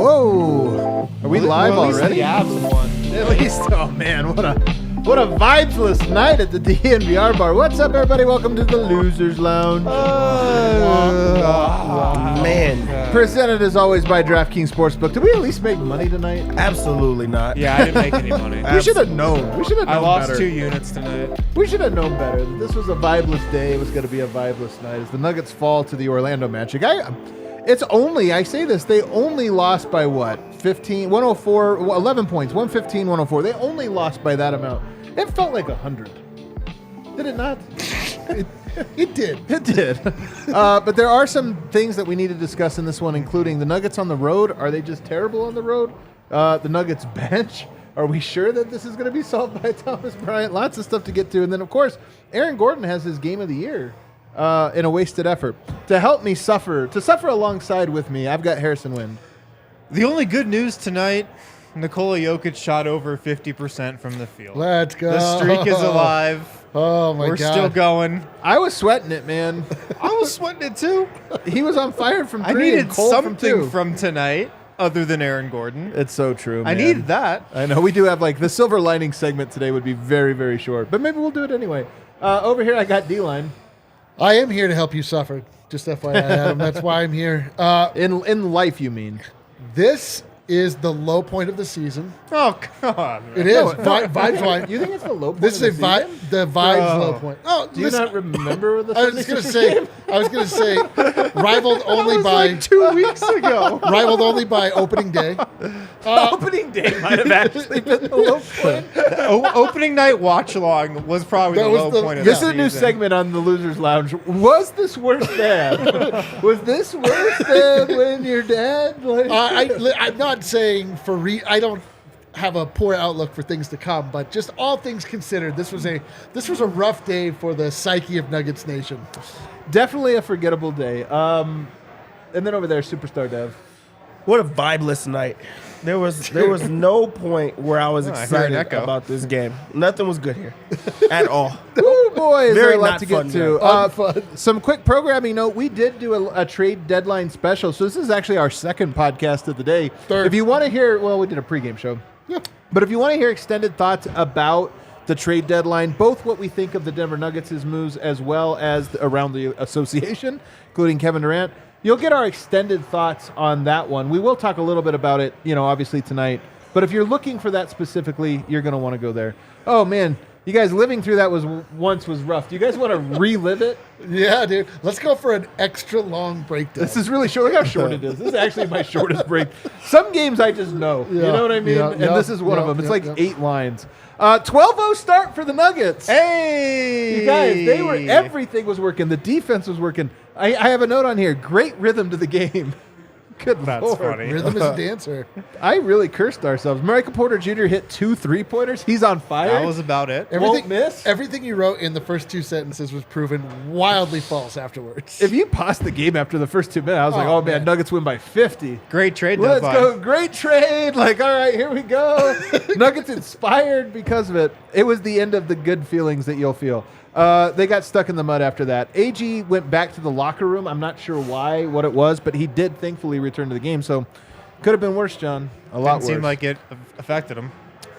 Whoa! Are we live already? The Avs won. At least, oh man, what a vibesless night at the DNVR Bar. What's up, everybody? Welcome to the Losers Lounge. Man. Presented as always by DraftKings Sportsbook. Did we at least make money tonight? Absolutely not. Yeah, I didn't make any money. We should have known. We should have known I lost better. 2 units tonight. We should have known better. This was a vibeless day. It was going to be a vibeless night as the Nuggets fall to the Orlando Magic. I say this, they only lost by what? 104, 11 points, 115, 104. They only lost by that amount. It felt like 100. Did it not? It did. It did. But there are some things that we need to discuss in this one, including the Nuggets on the road. Are they just terrible on the road? The Nuggets bench. Are we sure that this is going to be solved by Thomas Bryant? Lots of stuff to get to. And then, of course, Aaron Gordon has his game of the year in a wasted effort. To help me suffer alongside with me, I've got Harrison Wind. The only good news tonight, Nikola Jokic shot over 50% from the field. Let's go. The streak is alive. Oh, my God. We're still going. I was sweating it, man. I was sweating it too. He was on fire from I three. needed and cold something from tonight other than Aaron Gordon. It's so true, man. I needed that. I know. We do have, the silver lining segment today would be very, very short. But maybe we'll do it anyway. Over here, I got D-Line. I am here to help you suffer. Just FYI, Adam. That's why I'm here. In life, you mean? This is the low point of the season. Oh, God. It is. Vibes line. You think it's the low point This of is the season? the vibes low point. Oh, Do you not remember the I was going to say, rivaled only by 2 weeks ago. rivaled only by opening day. Opening day might have actually been the low point. Opening night watch along was probably That the was low the- point of This the is a new season. segment on the Losers Lounge. Was this worse than? Was this worse than when your dad? I'm not saying I don't have a poor outlook for things to come, but just all things considered, this was a rough day for the psyche of Nuggets Nation. Definitely a forgettable day. And then over there, Superstar Dev. What a vibeless night. There was no point where I was I hear an excited echo. about this game. Nothing was good here at all. Oh boy, is Very there a lot not to get fun, to. Unfun. Some quick programming note: we did do a trade deadline special, so this is actually our second podcast of the day. Third. If you want to hear, we did a pregame show. Yeah. But if you want to hear extended thoughts about the trade deadline, both what we think of the Denver Nuggets' moves as well as around the association, including Kevin Durant, you'll get our extended thoughts on that one. We will talk a little bit about it, obviously tonight. But if you're looking for that specifically, you're going to want to go there. Oh, man. You guys living through that was rough. Do you guys want to relive it? Yeah, dude. Let's go for an extra long breakdown. This is really short. Look how short it is. This is actually my shortest break. Some games I just know. You know what I mean? Yeah, and yeah, this is one of yeah, them. It's yeah, 8 lines. 12-0 start for the Nuggets. Hey! You guys, everything was working. The defense was working. I have a note on here. Great rhythm to the game. Good That's Lord. funny. Rhythm is a dancer. I really cursed ourselves. Michael Porter Jr. hit 2 3-pointers. He's on fire. That was about it. Won't miss. Everything you wrote in the first 2 sentences was proven wildly false afterwards. If you paused the game after the first 2 minutes, I was like, oh, man, Nuggets win by 50. Great trade Let's deadline. go. Great trade. All right, here we go. Nuggets inspired because of it. It was the end of the good feelings that you'll feel. They got stuck in the mud after that. AG went back to the locker room. I'm not sure what it was, but he did thankfully return to the game. So could have been worse, John. A lot Didn't worse. seem like it affected him.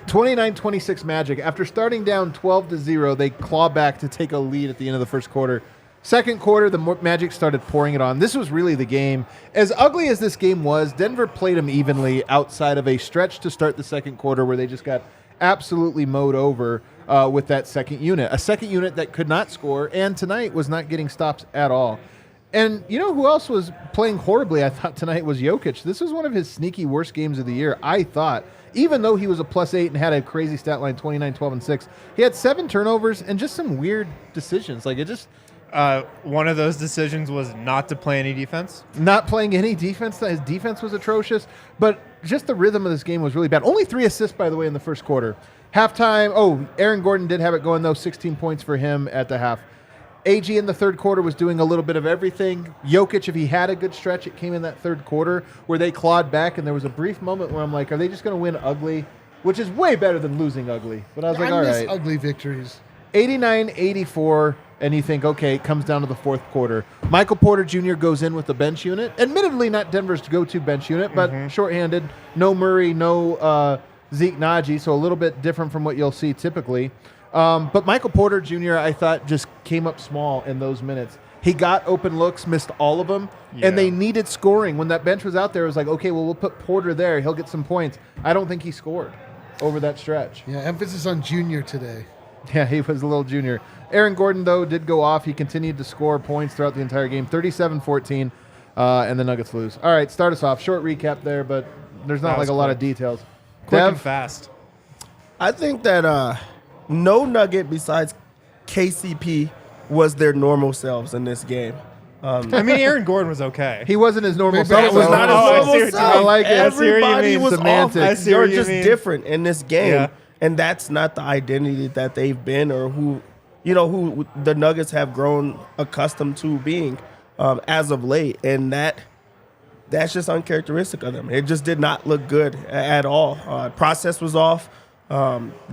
29-26 Magic. After starting down 12-0, they claw back to take a lead at the end of the first quarter. Second quarter, the Magic started pouring it on. This was really the game. As ugly as this game was, Denver played them evenly outside of a stretch to start the second quarter where they just got absolutely mowed over with that second unit. A second unit that could not score and tonight was not getting stops at all. And you know who else was playing horribly, I thought, tonight was Jokic. This was one of his sneaky worst games of the year, I thought. Even though he was a +8 and had a crazy stat line, 29, 12, and 6, he had 7 turnovers and just some weird decisions. One of those decisions was not to play any defense. Not playing any defense. His defense was atrocious, but just the rhythm of this game was really bad. Only 3 assists, by the way, in the first quarter. Halftime, Aaron Gordon did have it going, though, 16 points for him at the half. AG in the third quarter was doing a little bit of everything. Jokic, if he had a good stretch, it came in that third quarter where they clawed back, and there was a brief moment where I'm like, are they just going to win ugly? Which is way better than losing ugly. But I was like, all miss right. ugly victories. 89-84. and you think, okay, it comes down to the fourth quarter. Michael Porter Jr. goes in with the bench unit. Admittedly, not Denver's go-to bench unit, but shorthanded. No Murray, no Zeke Naji, so a little bit different from what you'll see typically. But Michael Porter Jr., I thought, just came up small in those minutes. He got open looks, missed all of them, and they needed scoring. When that bench was out there, it was like, okay, well, we'll put Porter there. He'll get some points. I don't think he scored over that stretch. Yeah, emphasis on junior today. Yeah, he was a little junior. Aaron Gordon, though, did go off. He continued to score points throughout the entire game, 37-14, and the Nuggets lose. All right, start us off. Short recap there, but there's not like a lot of details. Quick Dev? and fast. I think that no Nugget besides KCP was their normal selves in this game. I mean, Aaron Gordon was okay. He wasn't his normal Maybe self. that was though. not his I see normal what you self. mean. I like it. I see what you Everybody mean. was Semantics. I off. see They're what you just mean. different in this game, Yeah. and that's not the identity that they've been or who the Nuggets have grown accustomed to being as of late, and that's just uncharacteristic of them. It just did not look good at all. Process was off.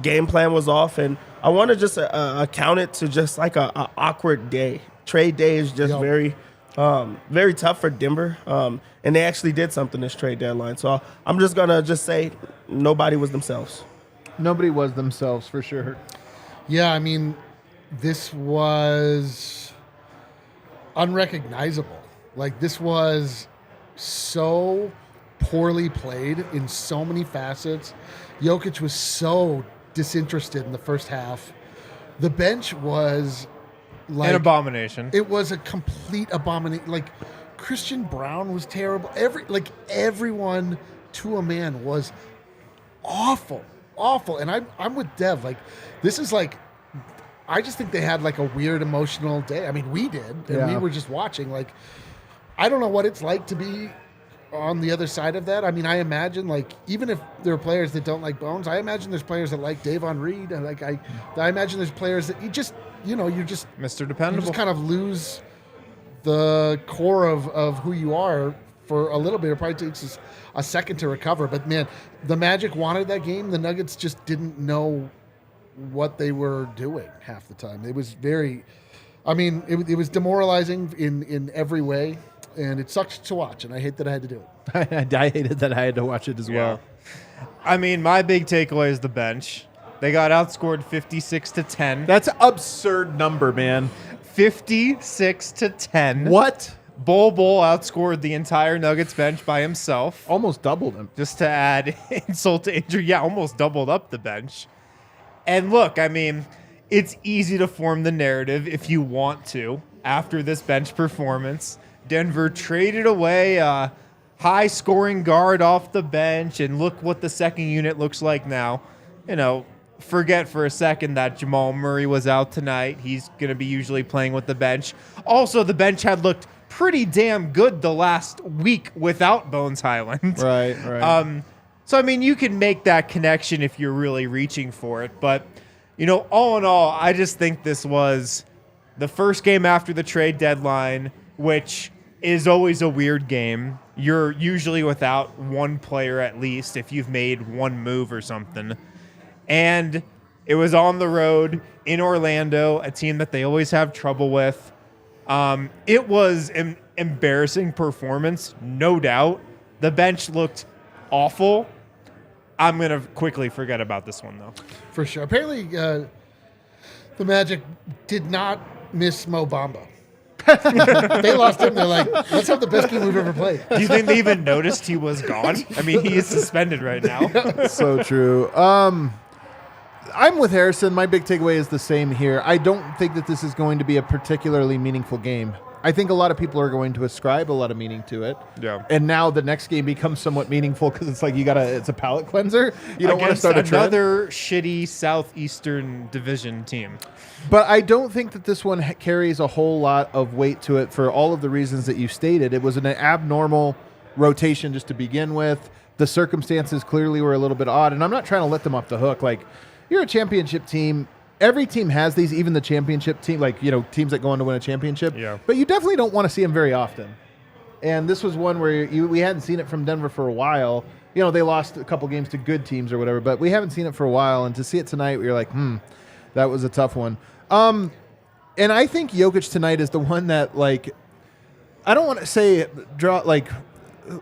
Game plan was off, and I want to just account it to just like a awkward day. Trade day is just very tough for Denver, and they actually did something this trade deadline. So I'm just gonna just say nobody was themselves. Nobody was themselves, for sure. Yeah, I mean, this was unrecognizable. Like, this was so poorly played in so many facets. Jokic was so disinterested in the first half. The bench was like An abomination. It was a complete abomination. Like, Christian Brown was terrible. Everyone to a man was awful. And I'm with Dev. Like, this is like, I just think they had like a weird emotional day. I mean, we did, and we were just watching. Like, I don't know what it's like to be on the other side of that. I mean, I imagine, like, even if there are players that don't like Bones, I imagine there's players that like Davon Reed. And like, I imagine there's players that you just, you're just Mr. you Dependable. just kind of lose the core of who you are for a little bit. It probably takes us a second to recover. But man, the Magic wanted that game. The Nuggets just didn't know what they were doing half the time. It was very, I mean, it was demoralizing in every way, and it sucked to watch. And I hate that I had to do it. I hated that I had to watch it as well. I mean, my big takeaway is the bench. They got outscored 56-10. That's an absurd number, man. 56-10. What? Bol outscored the entire Nuggets bench by himself. Almost doubled him. Just to add insult to injury. Yeah, almost doubled up the bench. And look, I mean, it's easy to form the narrative if you want to. After this bench performance, Denver traded away a high-scoring guard off the bench, and look what the second unit looks like now. Forget for a second that Jamal Murray was out tonight. He's going to be usually playing with the bench. Also, the bench had looked pretty damn good the last week without Bones Highland. Right. So, I mean, you can make that connection if you're really reaching for it. But, all in all, I just think this was the first game after the trade deadline, which is always a weird game. You're usually without one player at least if you've made one move or something. And it was on the road in Orlando, a team that they always have trouble with. It was an embarrassing performance, no doubt. The bench looked awful. I'm going to quickly forget about this one, though. For sure. Apparently, the Magic did not miss Mo Bamba. They lost him. They're like, let's have the best game we've ever played. Do you think they even noticed he was gone? I mean, he is suspended right now. So true. I'm with Harrison. My big takeaway is the same here. I don't think that this is going to be a particularly meaningful game. I think a lot of people are going to ascribe a lot of meaning to it. Yeah. And now the next game becomes somewhat meaningful because it's like it's a palate cleanser. You don't want to Against start a trend. another shitty Southeastern Division team. But I don't think that this one carries a whole lot of weight to it for all of the reasons that you stated. It was an abnormal rotation just to begin with. The circumstances clearly were a little bit odd, and I'm not trying to let them off the hook. Like, you're a championship team. Every team has these, even the championship team, like, teams that go on to win a championship. Yeah. But you definitely don't want to see them very often. And this was one where we hadn't seen it from Denver for a while. They lost a couple games to good teams or whatever, but we haven't seen it for a while. And to see it tonight, you're like, that was a tough one. And I think Jokic tonight is the one that, like, I don't want to say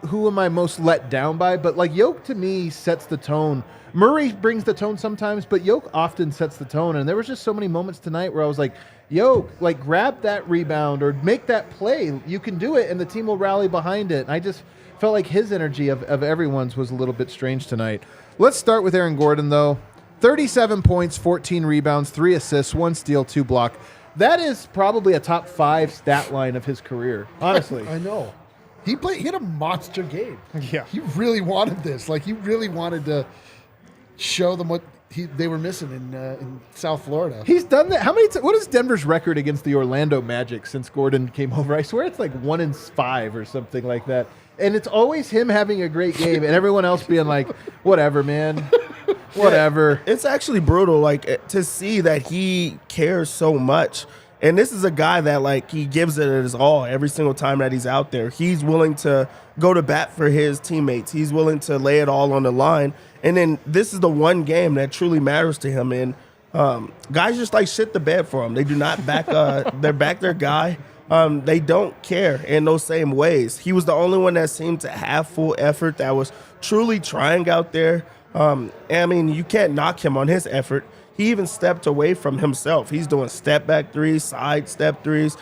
who am I most let down by, but like Jokic to me sets the tone. Murray brings the tone sometimes, but Jokic often sets the tone. And there was just so many moments tonight where I was like, Jokic, like, grab that rebound or make that play. You can do it, and the team will rally behind it. And I just felt like his energy of everyone's was a little bit strange tonight. Let's start with Aaron Gordon, though. 37 points, 14 rebounds, 3 assists, 1 steal, 2 block. That is probably a top 5 stat line of his career, honestly. I know. He had a monster game. Yeah. He really wanted this. Like, he really wanted to show them what they were missing in South Florida. He's done that. What is Denver's record against the Orlando Magic since Gordon came over? I swear it's like 1-5 or something like that. And it's always him having a great game and everyone else being like, whatever, man. Whatever. Yeah, it's actually brutal, like, to see that he cares so much. And this is a guy that, like, he gives it his all every single time that he's out there. He's willing to go to bat for his teammates. He's willing to lay it all on the line. And then this is the one game that truly matters to him. And guys just, like, shit the bed for him. They do not back their guy. They don't care in those same ways. He was the only one that seemed to have full effort, that was truly trying out there. I mean, you can't knock him on his effort. He even stepped away from himself. He's doing step back threes, side step threes.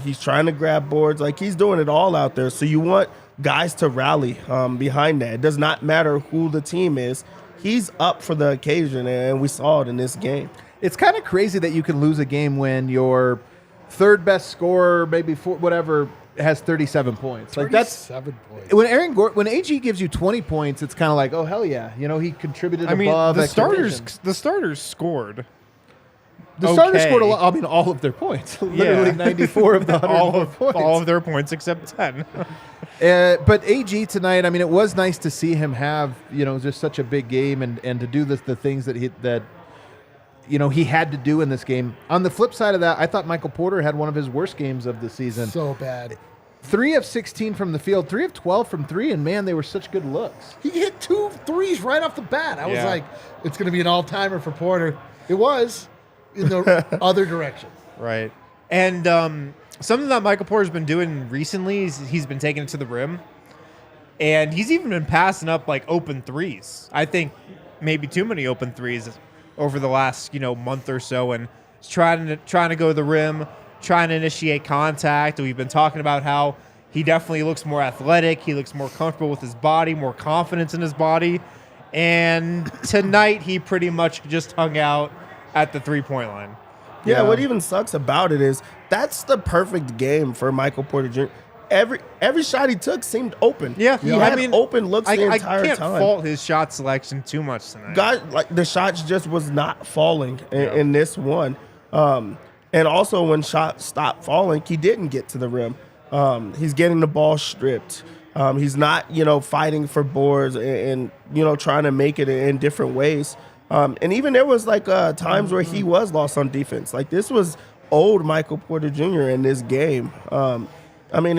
He's trying to grab boards. Like, he's doing it all out there. So you want guys to rally behind that. It does not matter who the team is. He's up for the occasion, and we saw it in this game. It's kind of crazy that you can lose a game when your third best scorer, maybe whatever, has 37 points. Like, that's 7 points. When AG gives you 20 points, it's kind of like, oh hell yeah, he contributed above. The starters scored. The starters scored a lot. I mean, all of their points. Literally 94 of the 104 points. All of their points except 10. But AG tonight, I mean, it was nice to see him have just such a big game and to do the things that he had to do in this game. On the flip side of that, I thought Michael Porter had one of his worst games of the season. So bad. 3 of 16 from the field, 3 of 12 from 3, and man, they were such good looks. He hit 2 threes right off the bat. I was like, it's going to be an all-timer for Porter. It was in the other direction. Right. And something that Michael Porter's been doing recently is he's been taking it to the rim. And he's even been passing up, like, open threes. I think maybe too many open threes over the last, month or so, and trying to go to the rim, trying to initiate contact. We've been talking about how he definitely looks more athletic. He looks more comfortable with his body, more confidence in his body. And tonight he pretty much just hung out at the three-point line. Yeah, what even sucks about it is that's the perfect game for Michael Porter Jr. Every shot he took seemed open. Yeah, he had open looks the entire time. I can't fault his shot selection too much tonight. The shots just was not falling in this one. And also when shots stopped falling, he didn't get to the rim. He's getting the ball stripped. He's not, fighting for boards and trying to make it in different ways. And even there was times where he was lost on defense. Like, this was old Michael Porter Jr. in this game. And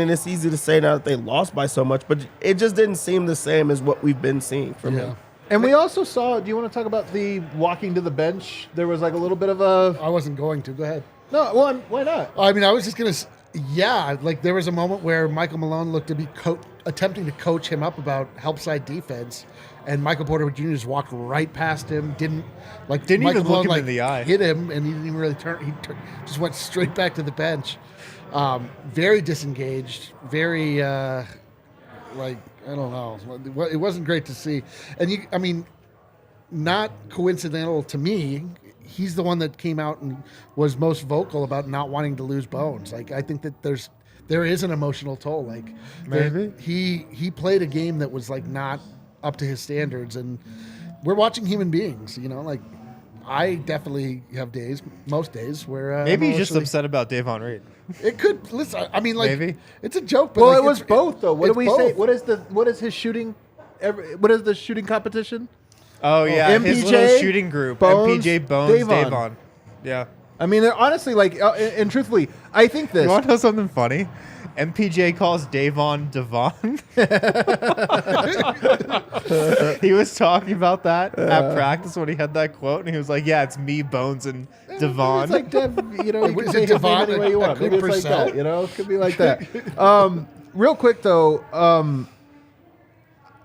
it's easy to say now that they lost by so much, but it just didn't seem the same as what we've been seeing from him. And we also saw, do you want to talk about the walking to the bench? There was a little bit of a... I wasn't going to. Go ahead. No, well, why not? I mean, I was just going to... there was a moment where Michael Malone looked to be attempting to coach him up about help side defense, and Michael Porter Jr. just walked right past him, didn't Michael even Malone, look in the eye. Hit him, and he didn't even really turn. He just went straight back to the bench. Very disengaged, very, I don't know. It wasn't great to see. And not coincidental to me, he's the one that came out and was most vocal about not wanting to lose Bones. Like, I think that there is an emotional toll. Like, maybe he played a game that was not up to his standards, and we're watching human beings, I definitely have most days where maybe he's just upset about Davon Reed. It could. Listen, maybe it's a joke. But it was both, though. What do we say? What is his shooting? What is the shooting competition? Oh yeah, MPJ, his little shooting group. Bones, MPJ, Bones, Davon. Yeah. I mean, they're honestly and truthfully, I think this. You want to know something funny? MPJ calls Davon Devon. He was talking about that at practice when he had that quote, and he was like, "Yeah, it's me, Bones, and Devon." It's like Dev, you know, you Is can it say his name Devon any way you want. a Maybe good it's like percent? that, you know? It could be like that. Real quick, though,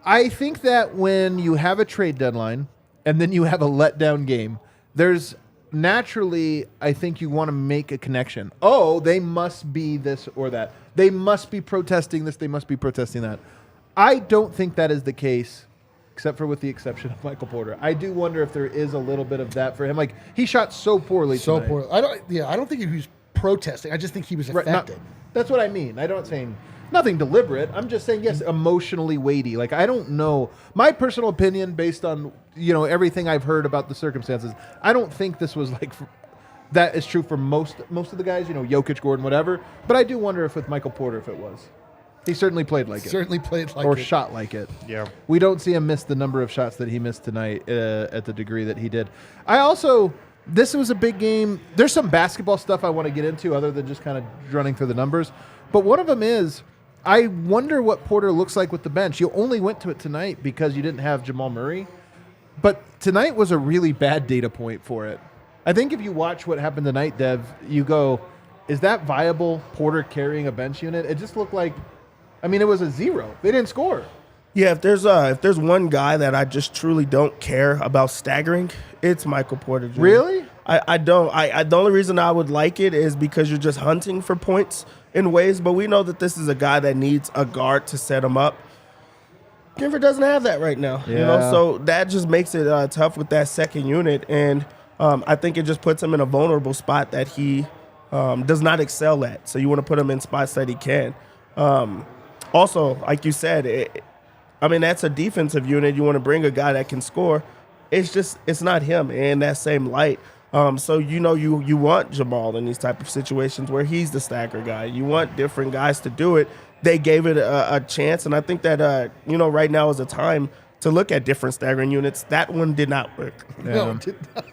I think that when you have a trade deadline and then you have a letdown game, there's naturally, I think you want to make a connection. Oh, they must be this or that. They must be protesting this. They must be protesting that. I don't think that is the case, except for with the exception of Michael Porter. I do wonder if there is a little bit of that for him. Like, he shot so poorly So tonight. poor. I don't think he was protesting. I just think he was Right, affected. that's what I mean. I'm not saying nothing deliberate. I'm just saying, yes, emotionally weighty. Like, I don't know. My personal opinion, based on, you know, everything I've heard about the circumstances, I don't think this was like that is true for most of the guys, you know, Jokic, Gordon, whatever. But I do wonder if with Michael Porter, if it was. He certainly played like it. Certainly played like Or it. shot like it. Yeah. We don't see him miss the number of shots that he missed tonight at the degree that he did. This was a big game. There's some basketball stuff I want to get into other than just kind of running through the numbers. But one of them is, I wonder what Porter looks like with the bench. You only went to it tonight because you didn't have Jamal Murray. But tonight was a really bad data point for it. I think if you watch what happened tonight, Dev, you go, is that viable, Porter carrying a bench unit? It just looked like, I mean, it was a 0. They didn't score. Yeah, if there's one guy that I just truly don't care about staggering, it's Michael Porter Jr. Really? I don't. The only reason I would like it is because you're just hunting for points in ways, but we know that this is a guy that needs a guard to set him up. Denver doesn't have that right now, you know, Yeah. so that just makes it tough with that second unit, and I think it just puts him in a vulnerable spot that he does not excel at. So you want to put him in spots that he can. Also, like you said, that's a defensive unit. You want to bring a guy that can score. It's not him in that same light. So you want Jamal in these type of situations where he's the stagger guy. You want different guys to do it. They gave it a chance, and I think that right now is a time to look at different staggering units. That one did not work. No, it did not.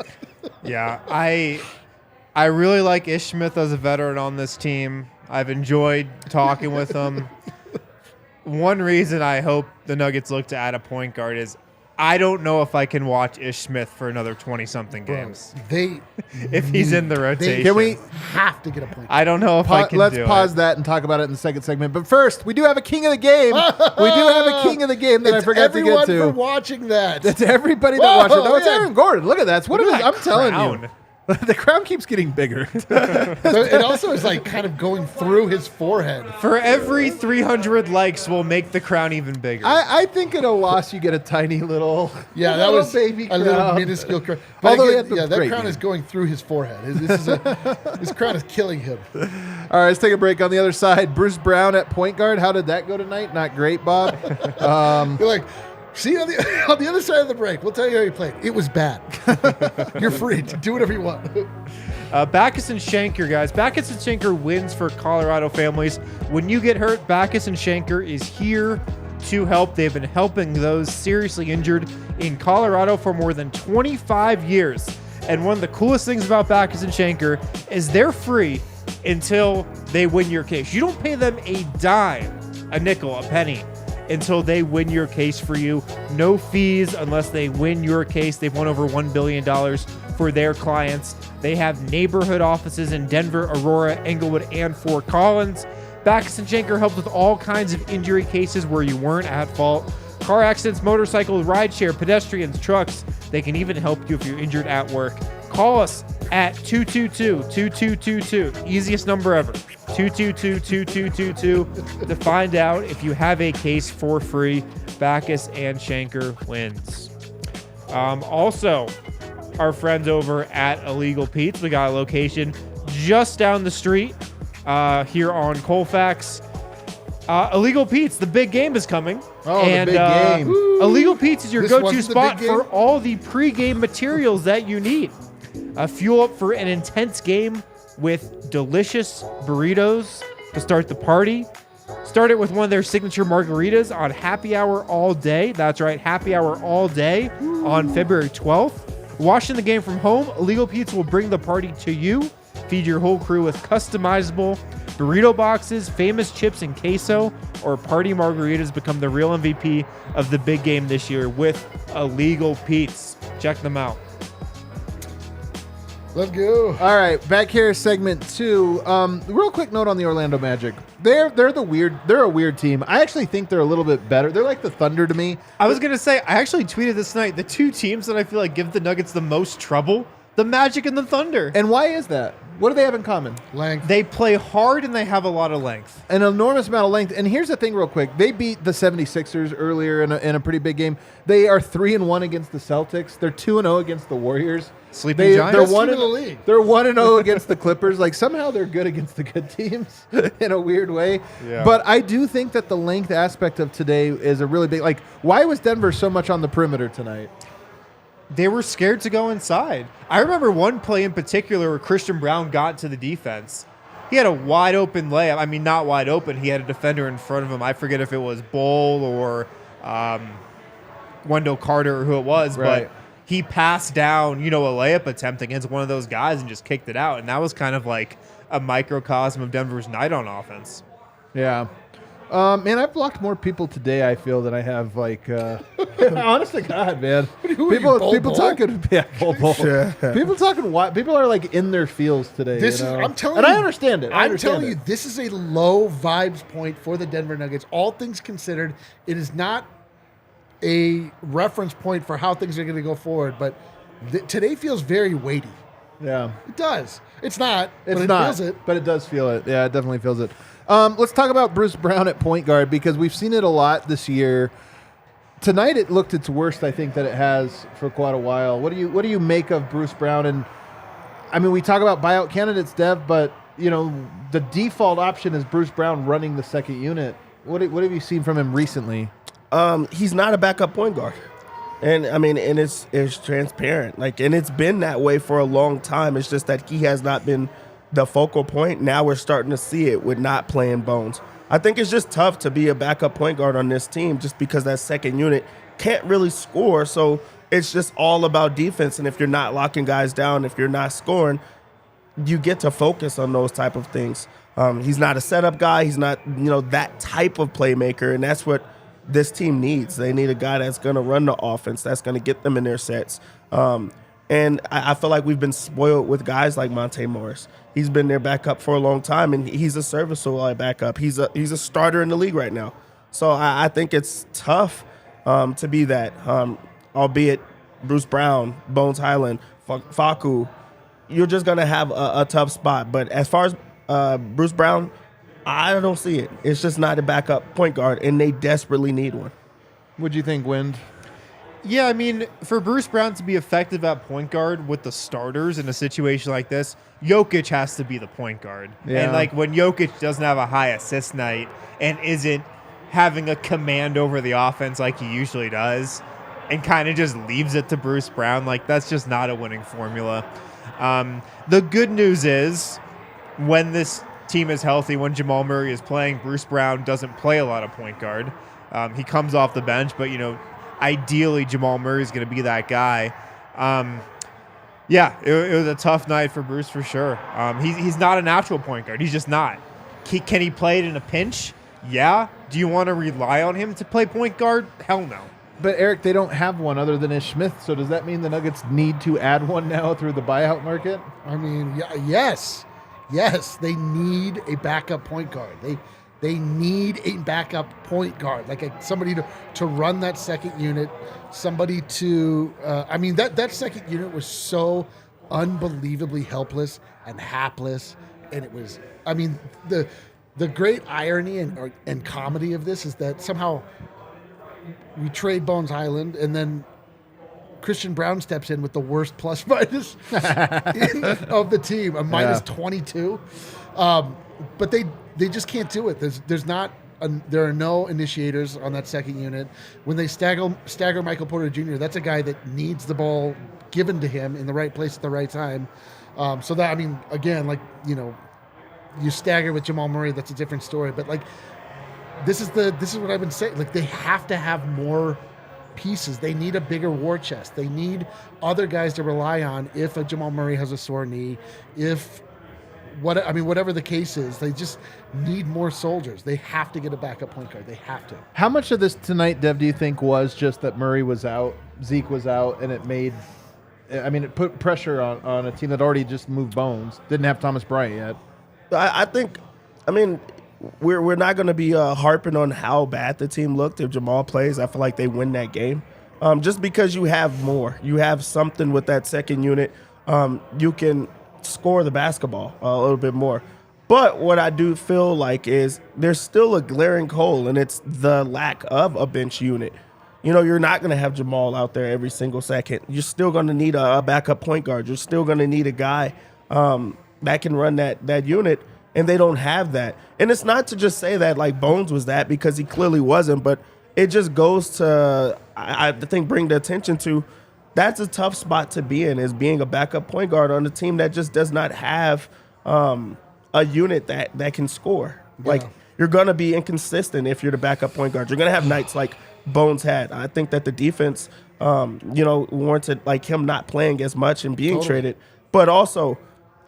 Yeah, I really like Ish Smith as a veteran on this team. I've enjoyed talking with him. One reason I hope the Nuggets look to add a point guard is I don't know if I can watch Ish Smith for another 20-something games if he's in the rotation. Can we have to get a point. I don't know if I can let's do pause it. that and talk about it in the second segment. But first, we do have a king of the game. We do have a king of the game that I forgot to get everyone to. for watching that. That's everybody that watched it. No, it's yeah. Aaron Gordon. Look at that. It's what it is. Look at I'm that telling crown. you. The crown keeps getting bigger. So it also is like kind of going through his forehead. For every 300 likes, we'll make the crown even bigger. I think at a loss you get a tiny little Yeah, that little was baby a little crown. minuscule crown. Although he Again, had the yeah, that great crown game. is going through his forehead. This crown is killing him. All right, let's take a break. On the other side, Bruce Brown at point guard. How did that go tonight? Not great, Bob. You're like, see, on the other side of the break, we'll tell you how you played. It was bad. You're free to do whatever you want. Backus and Shanker, guys. Backus and Shanker wins for Colorado families. When you get hurt, Backus and Shanker is here to help. They've been helping those seriously injured in Colorado for more than 25 years. And one of the coolest things about Backus and Shanker is they're free until they win your case. You don't pay them a dime, a nickel, a penny, until they win your case for you. No fees unless they win your case. They've won over $1 billion for their clients. They have neighborhood offices in Denver, Aurora, Englewood, and Fort Collins. Backus and Shanker helped with all kinds of injury cases where you weren't at fault. Car accidents, motorcycles, rideshare, pedestrians, trucks. They can even help you if you're injured at work. Call us at 222-2222. Easiest number ever. 222-2222 to find out if you have a case for free. Backus and Shanker wins. Also, our friends over at Illegal Pete's. We got a location just down the street here on Colfax. Illegal Pete's, the big game is coming. Oh, the big game. Illegal Pete's is your This go-to wasn't the spot big game? for all the pre-game materials that you need. Fuel up for an intense game with delicious burritos to start the party. Start it with one of their signature margaritas on happy hour all day. That's right, happy hour all day on February 12th. Watching the game from home, Illegal Pete's will bring the party to you. Feed your whole crew with customizable Burrito boxes, famous chips and queso, or party margaritas become the real MVP of the big game this year with Illegal Pete's. Check them out. Let's go. All right, back here, segment 2. Real quick note on the Orlando Magic. They're a weird team. I actually think they're a little bit better. They're like the Thunder to me. I was gonna say, I actually tweeted this night, the two teams that I feel like give the Nuggets the most trouble, the Magic and the Thunder. And why is that? What do they have in common? Length. They play hard and they have a lot of length. An enormous amount of length. And here's the thing real quick. They beat the 76ers earlier in a pretty big game. They are 3-1 against the Celtics. They're 2-0 against the Warriors. Sleeping Giants? They're Best one team in in the league. They're 1-0 against the Clippers. Like somehow they're good against the good teams in a weird way. Yeah. But I do think that the length aspect of today is a really big. Like, why was Denver so much on the perimeter tonight? They were scared to go inside. I remember one play in particular where Christian Brown got to the defense. He had a wide open layup. I mean, not wide open. He had a defender in front of him. I forget if it was Bull or Wendell Carter or who it was, Right. but he passed down, a layup attempt against one of those guys and just kicked it out. And that was kind of like a microcosm of Denver's night on offense. Yeah. Man, I've blocked more people today, I feel, than I have, honest to God, man. Who are you, People Bull? talking, people talking, people are like in their feels today. This you is, know? I'm telling and you. I understand it. I'm telling you, this is a low vibes point for the Denver Nuggets. All things considered, it is not a reference point for how things are going to go forward, but today feels very weighty. Yeah. It does. It's not, It's but it not, feels it. but it does feel it. Yeah, it definitely feels it. Let's talk about Bruce Brown at point guard because we've seen it a lot this year. Tonight it looked its worst, I think, that it has for quite a while. What do you make of Bruce Brown? And I mean, we talk about buyout candidates, Dev, but the default option is Bruce Brown running the second unit. What have you seen from him recently? He's not a backup point guard. And I mean, and it's transparent. And it's been that way for a long time. It's just that he has not been the focal point. Now we're starting to see it with not playing Bones. I think it's just tough to be a backup point guard on this team just because that second unit can't really score. So it's just all about defense. And if you're not locking guys down, if you're not scoring, you get to focus on those type of things. He's not a setup guy. He's not, that type of playmaker. And that's what this team needs. They need a guy that's going to run the offense, that's going to get them in their sets. And I feel like we've been spoiled with guys like Monte Morris. He's been their backup for a long time, and he's a serviceable backup. He's a starter in the league right now. So I think it's tough to be that, albeit Bruce Brown, Bones Highland, Facu, you're just going to have a tough spot. But as far as Bruce Brown, I don't see it. It's just not a backup point guard, and they desperately need one. What'd you think, Wind? Yeah, I mean, for Bruce Brown to be effective at point guard with the starters in a situation like this, Jokic has to be the point guard. Yeah. And when Jokic doesn't have a high assist night and isn't having a command over the offense like he usually does and kind of just leaves it to Bruce Brown, that's just not a winning formula. The good news is when this team is healthy, when Jamal Murray is playing, Bruce Brown doesn't play a lot of point guard. He comes off the bench, but, ideally, Jamal Murray is going to be that guy. It was a tough night for Bruce for sure. He's not a natural point guard. He's just not. Can he play it in a pinch? Yeah. Do you want to rely on him to play point guard? Hell no. But, Eric, they don't have one other than Ish Smith, so does that mean the Nuggets need to add one now through the buyout market? I mean, yes, they need a backup point guard. They need a backup point guard, somebody to run that second unit, somebody to. That second unit was so unbelievably helpless and hapless, and it was. I mean, the great irony and comedy of this is that somehow we trade Bones Highland, and then Christian Brown steps in with the worst plus minus of the team, a minus 22. But they just can't do it. There are no initiators on that second unit. When they stagger Michael Porter Jr., that's a guy that needs the ball given to him in the right place at the right time. You stagger with Jamal Murray, that's a different story. But this is what I've been saying. They have to have more pieces. They need a bigger war chest. They need other guys to rely on if a Jamal Murray has a sore knee, if whatever the case is, they just need more soldiers. They have to get a backup point guard. They have to. How much of this tonight, Dev, do you think was just that Murray was out, Zeke was out, and it put pressure on a team that already just moved bones, didn't have Thomas Bryant yet? I think, we're not going to be harping on how bad the team looked. If Jamal plays, I feel like they win that game. Just because you have more. You have something with that second unit. You can score the basketball a little bit more. But what I do feel like is there's still a glaring hole, and it's the lack of a bench unit. You're not going to have Jamal out there every single second. You're still going to need a backup point guard. You're still going to need a guy that can run that unit, and they don't have that. And it's not to just say that like Bones was that, because he clearly wasn't, but it just goes to, I think, bring the attention to that's a tough spot to be in, is being a backup point guard on a team that just does not have a unit that can score. Yeah. Like, you're going to be inconsistent if you're the backup point guard. You're going to have nights like Bones had. I think that the defense, warranted like him not playing as much and being traded. But also,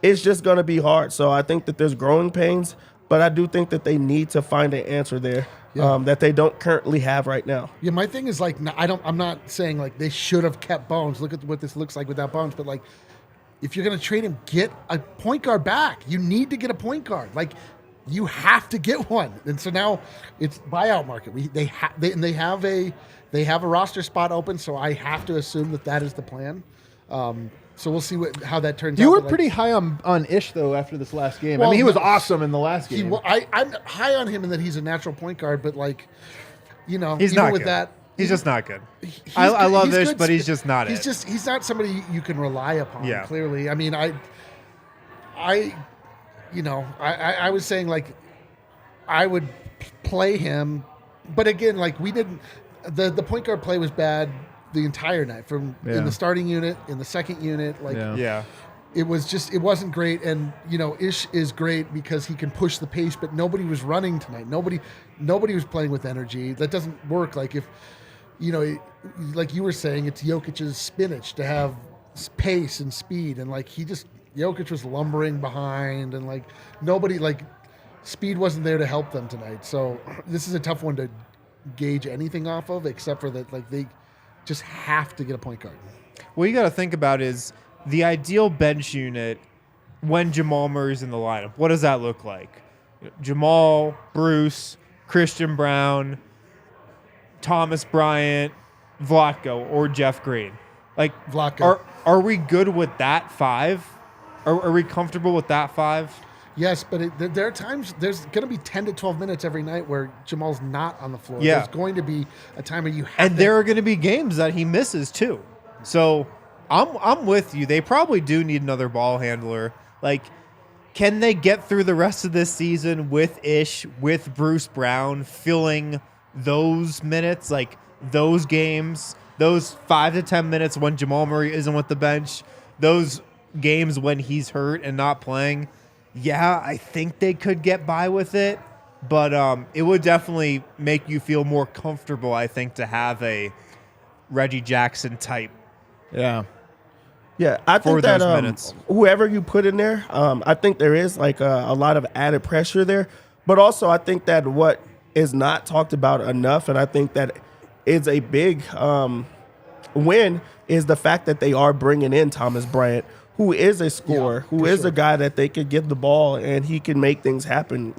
it's just going to be hard. So I think that there's growing pains, but I do think that they need to find an answer there that they don't currently have right now. Yeah, my thing is like, I'm not saying like they should have kept Bones. Look at what this looks like without Bones. But like, if you're going to trade him, get a point guard back. You need to get a point guard. Like, you have to get one. And so now it's buyout market. They have a roster spot open. So I have to assume that is the plan. So we'll see how that turns out. You were pretty high on Ish, though, after this last game. Well, he was awesome in the last game. I'm high on him in that he's a natural point guard, but he's not with good. That. He's just not good. I love Ish, but he's just not he's not somebody you can rely upon, clearly. I mean, I was saying, like, I would play him, but again, like, we didn't – the point guard play was bad the entire night in the starting unit, in the second unit. It wasn't great. And, Ish is great because he can push the pace, but nobody was running tonight. Nobody was playing with energy. That doesn't work. Like, if, like you were saying, it's Jokic's spinach to have pace and speed. And, like, Jokic was lumbering behind, and like nobody, like, speed wasn't there to help them tonight. So this is a tough one to gauge anything off of, except for that, like, they just have to get a point guard. What you got to think about is the ideal bench unit when Jamal Murray's in the lineup. What does that look like? Jamal, Bruce, Christian Brown, Thomas Bryant, Vlatko, or Jeff Green. Like, Vlatko. Are we good with that five? Are we comfortable with that five? Yes, but there are times, there's going to be 10 to 12 minutes every night where Jamal's not on the floor. Yeah. There's going to be a time where you have And there are going to be games that he misses too. So I'm with you. They probably do need another ball handler. Like, can they get through the rest of this season with Ish, with Bruce Brown, filling those minutes, like those games, those 5 to 10 minutes when Jamal Murray isn't with the bench, those games when he's hurt and not playing? Yeah, I think they could get by with it, but it would definitely make you feel more comfortable, I think, to have a Reggie Jackson type. Yeah, I think that minutes. Whoever you put in there, I think there is like a lot of added pressure there, but also I think that what is not talked about enough, and I think that is a big win, is the fact that they are bringing in Thomas Bryant, who is a scorer, who is a guy that they could give the ball and he can make things happen.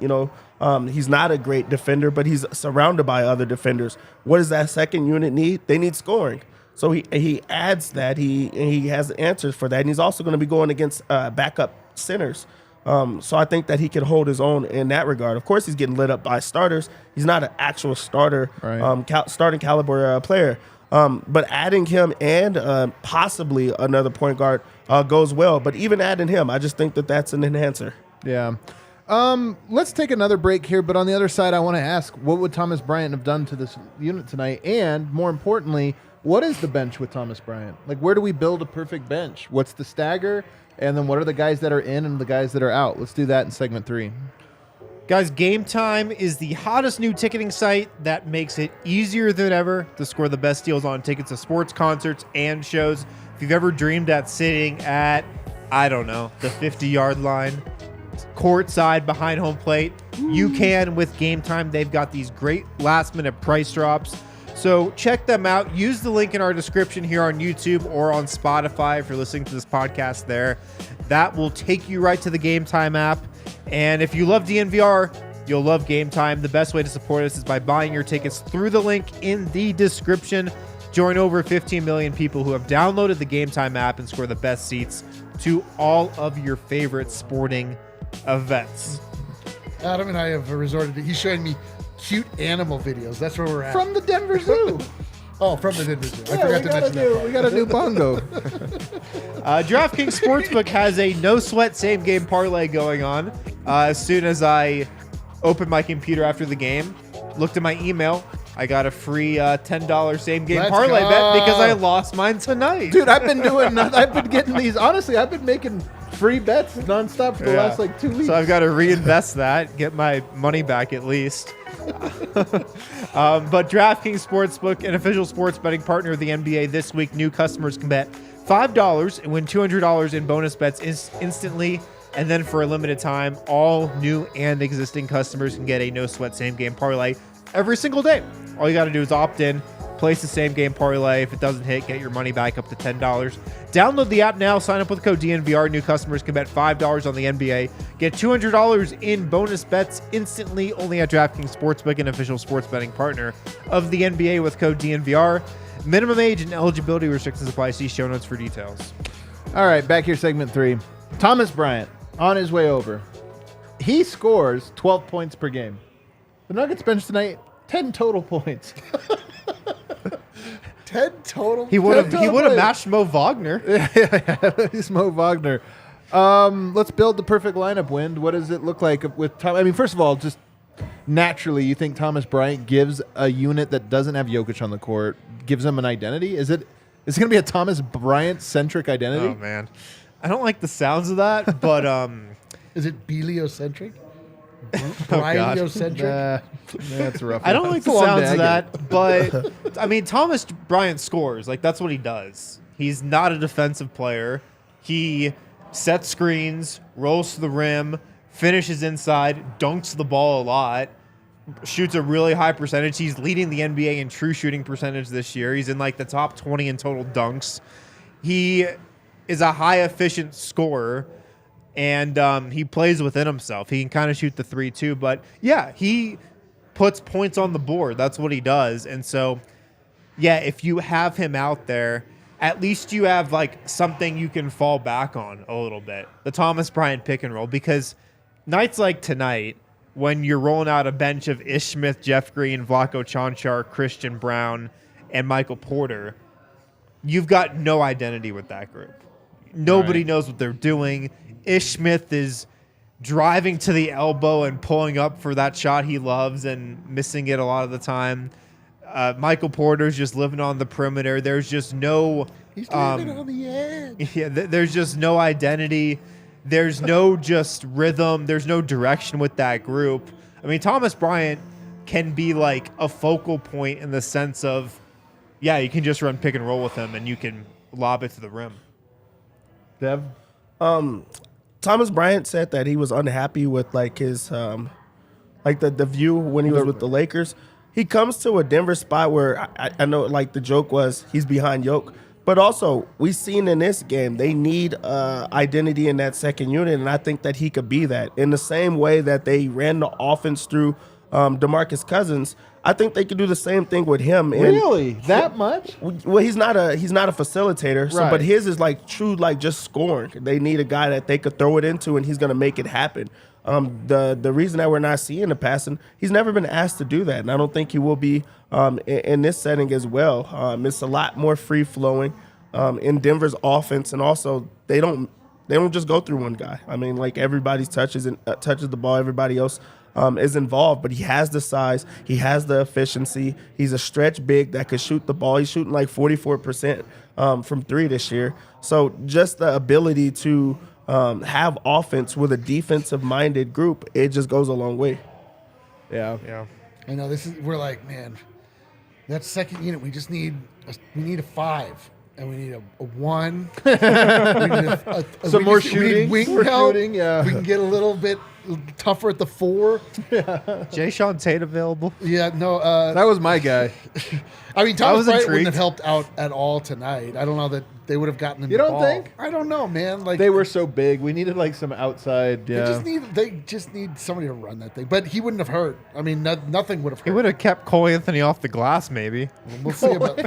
He's not a great defender, but he's surrounded by other defenders. What does that second unit need? They need scoring. So he adds that. He has answers for that. And he's also going to be going against backup centers. So I think that he can hold his own in that regard. Of course, he's getting lit up by starters. He's not an actual starter, right. Starting caliber player. But adding him and possibly another point guard goes well. But even adding him, I just think that that's an enhancer. Yeah. Let's take another break here. But on the other side, I want to ask, what would Thomas Bryant have done to this unit tonight? And more importantly, what is the bench with Thomas Bryant? Like, where do we build a perfect bench? What's the stagger? And then what are the guys that are in and the guys that are out? Let's do that in segment 3. Guys, Game Time is the hottest new ticketing site that makes it easier than ever to score the best deals on tickets to sports, concerts, and shows. If you've ever dreamed at sitting at, I don't know, the 50-yard line, courtside behind home plate. You can with Game Time. They've got these great last-minute price drops. So check them out. Use the link in our description here on YouTube or on Spotify if you're listening to this podcast there. That will take you right to the Game Time app. And if you love DNVR, you'll love Game Time. The best way to support us is by buying your tickets through the link in the description. Join over 15 million people who have downloaded the Game Time app and score the best seats to all of your favorite sporting events. Adam and I have resorted to, he's showing me cute animal videos. That's where we're at. From the Denver Zoo. Oh, from the Denver Zoo. I Yeah, forgot to mention that. we got a new bongo. DraftKings Sportsbook has a no-sweat same-game parlay going on. As soon as I opened my computer after the game, looked at my email, I got a free $10 same-game Let's parlay go. bet because I lost mine tonight. Dude, I've been getting these. Honestly, I've been making free bets nonstop for the last 2 weeks. So I've got to reinvest that, get my money back at least. But DraftKings Sportsbook, an official sports betting partner of the NBA, this week new customers can bet $5 and win $200 in bonus bets instantly. And then for a limited time, all new and existing customers can get a no-sweat same-game parlay every single day. All you got to do is opt in, place the same-game parlay. If it doesn't hit, get your money back up to $10. Download the app now. Sign up with code DNVR. New customers can bet $5 on the NBA. Get $200 in bonus bets instantly only at DraftKings Sportsbook, an official sports betting partner of the NBA with code DNVR. Minimum age and eligibility restrictions apply. See show notes for details. All right, back here, segment 3. Thomas Bryant on his way over. He scores 12 points per game. The Nuggets bench tonight, 10 total points. 10 total. He would have plays. matched Mo Wagner. He's Mo Wagner. Let's build the perfect lineup, Wind. What does it look like with Tom? I mean, first of all, just naturally, you think Thomas Bryant gives a unit that doesn't have Jokic on the court, gives him an identity? Is it going to be a Thomas Bryant-centric identity? Oh, man. I don't like the sounds of that, but Is it Beliocentric? God. Bryantiocentric? That's rough. I don't like It's the a long sounds day, I of get that, but I mean, Thomas Bryant scores. Like, that's what he does. He's not a defensive player. He sets screens, rolls to the rim, finishes inside, dunks the ball a lot, shoots a really high percentage. He's leading the NBA in true shooting percentage this year. He's in like the top 20 in total dunks. He is a high efficient scorer. And he plays within himself. He can kind of shoot the 3 too. But, yeah, he puts points on the board. That's what he does. And so, yeah, if you have him out there, at least you have, like, something you can fall back on a little bit. The Thomas Bryant pick and roll. Because nights like tonight, when you're rolling out a bench of Ish Smith, Jeff Green, Vlaco Čančar, Christian Brown, and Michael Porter, you've got no identity with that group. Nobody knows what they're doing. Ish Smith is driving to the elbow and pulling up for that shot he loves and missing it a lot of the time. Michael Porter's just living on the perimeter. There's just no... He's living on the edge. Yeah, there's just no identity. There's no just rhythm. There's no direction with that group. I mean, Thomas Bryant can be like a focal point in the sense of, yeah, you can just run pick and roll with him and you can lob it to the rim. Dev? Thomas Bryant said that he was unhappy with like his like the view when he was with the Lakers. He comes to a Denver spot where I know like the joke was he's behind Jokic, but also we've seen in this game they need identity in that second unit, and I think that he could be that in the same way that they ran the offense through DeMarcus Cousins. I think they could do the same thing with him. And Really? That much? well, he's not a facilitator, so Right. but his is like true, like just scoring. They need a guy that they could throw it into, and he's going to make it happen. The reason that we're not seeing the passing, he's never been asked to do that, and I don't think he will be in this setting as well. It's a lot more free flowing in Denver's offense, and also they don't just go through one guy. I mean, like everybody touches the ball, everybody else is involved, but he has the size, he has the efficiency. He's a stretch big that could shoot the ball. He's shooting like 44% from 3 this year. So just the ability to have offense with a defensive-minded group, it just goes a long way. Yeah. I know we're like, man, that second unit, we just need a 5. And we need a 1. We need Some more we need shooting. wing More help. shooting, yeah. We can get a little bit tougher at the 4. Jay Sean Tate available. Yeah, no. That was my guy. I mean, Thomas was Bryant wouldn't intrigued. have helped out at all tonight. I don't know that they would have gotten him You the don't ball. think? I don't know, man. Like They were so big. We needed like some outside. They just need somebody to run that thing. But he wouldn't have hurt. I mean, nothing would have hurt. He would have kept Cole Anthony off the glass, maybe. We'll see about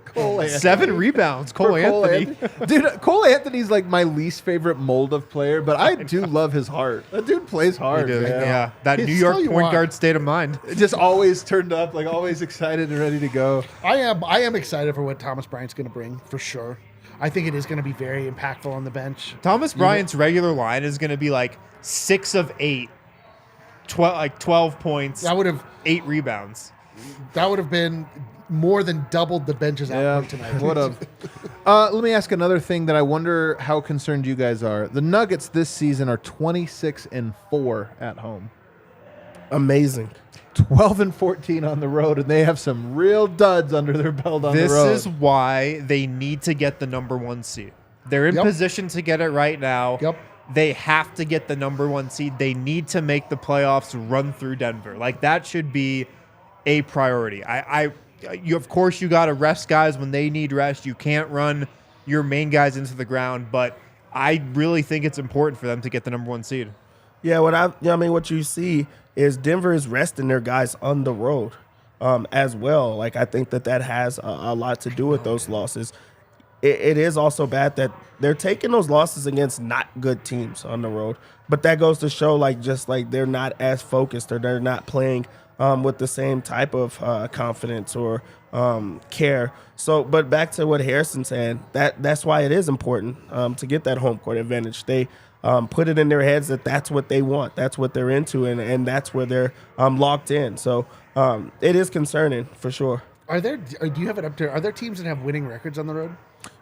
Cole Anthony. 7 rebounds, Cole For Anthony. Dude, Cole Anthony's like my least favorite mold of player, but I do love his heart. That dude plays hard. Dude, man. yeah, that He's New York still you point want. guard state of mind. Just always turned up, like always excited and ready to go. I am excited for what Thomas Bryant's going to bring for sure. I think it is going to be very impactful on the bench. Thomas Bryant's regular line is going to be like 6 of 8, 12 points, That would have 8 rebounds. been more than doubled the bench's output tonight. Would have. Let me ask another thing that I wonder how concerned you guys are. The Nuggets this season are 26-4 at home, Amazing. 12-14 on the road, and they have some real duds under their belt on This the road. is why they need to get the number 1 seed. They're in Yep. position to get it right now. Yep. They have to get the number 1 seed. They need to make the playoffs, run through Denver. Like that should be a priority. You of course you got to rest guys when they need rest. You can't run your main guys into the ground, but I really think it's important for them to get the number 1 seed. Yeah, what you see is Denver is resting their guys on the road as well. Like I think that has a lot to do with those losses. It is also bad that they're taking those losses against not good teams on the road, but that goes to show just they're not as focused or they're not playing with the same type of confidence or care. So, but back to what Harrison said, that's why it is important to get that home court advantage. They put it in their heads that that's what they want. That's what they're into, and that's where they're locked in. So it is concerning for sure. Do you have it up there? Are there teams that have winning records on the road?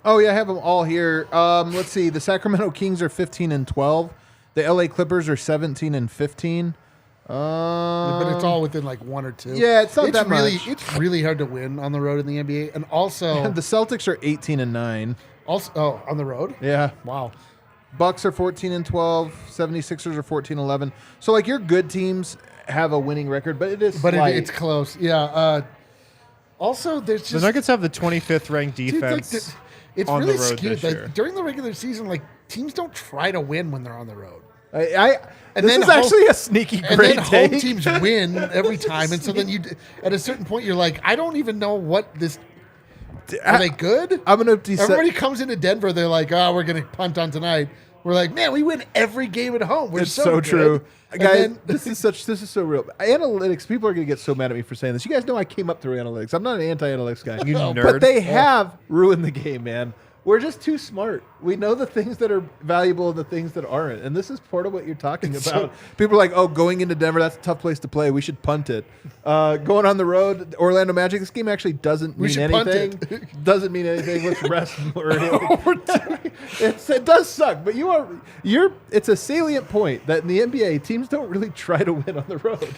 Oh yeah, I have them all here. Let's see. The Sacramento Kings are 15-12. The LA Clippers are 17-15. But it's all within like 1 or 2. Yeah, it's not that really, much. It's really hard to win on the road in the NBA, and also The Celtics are 18-9. On the road. Yeah. Wow. Bucks are 14-12. 76ers are 14-11. So like your good teams have a winning record, but it is slight. It's close. Yeah. Also, there's just The Nuggets have the 25th ranked dude, defense. it's on the really road skewed. this year. During the regular season, teams don't try to win when they're on the road. And then this is home- actually a sneaky And great then home take. teams win every time, and so then at a certain point, you're like, I don't even know what this. Are they good? I'm gonna dissect. Everybody comes into Denver. They're like, "Oh, we're gonna punt on tonight." We're like, "Man, we win every game at home. We're It's so, so good." true, And guys. then- This is so real. Analytics. People are gonna get so mad at me for saying this. You guys know I came up through analytics. I'm not an anti-analytics guy. You nerd. But they have ruined the game, man. We're just too smart. We know the things that are valuable and the things that aren't. And this is part of what you're talking about. People are like, oh, going into Denver, that's a tough place to play. We should punt it. Going on the road, Orlando Magic, this game actually doesn't mean should punt anything. it. Doesn't mean anything. Let's rest. It does suck, but it's a salient point that in the NBA, teams don't really try to win on the road.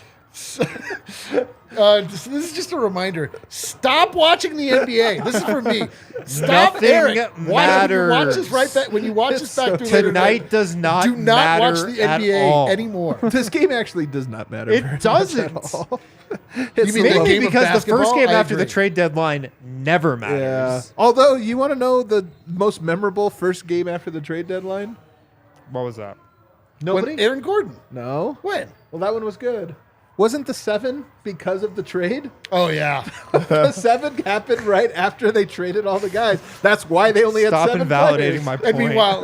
this is just a reminder. Stop watching the NBA. This is for me. Stop, Nothing Eric. matters. Watch this right back when you watch this back through later Tonight does not do not matter watch the at NBA all. anymore. This game actually does not matter. It very much doesn't. at all. You It's mean the the low- game of Because the first basketball? game I after the agree. trade deadline never Yeah. matters. Although, you want to know the most memorable first game after the trade deadline? What was that? Nobody? When Aaron Gordon. No. When? Well, that one was good. Wasn't the 7 because of the trade? Oh yeah. The 7 happened right after they traded all the guys. That's why they only had Stop 7 invalidating players. my point. And meanwhile,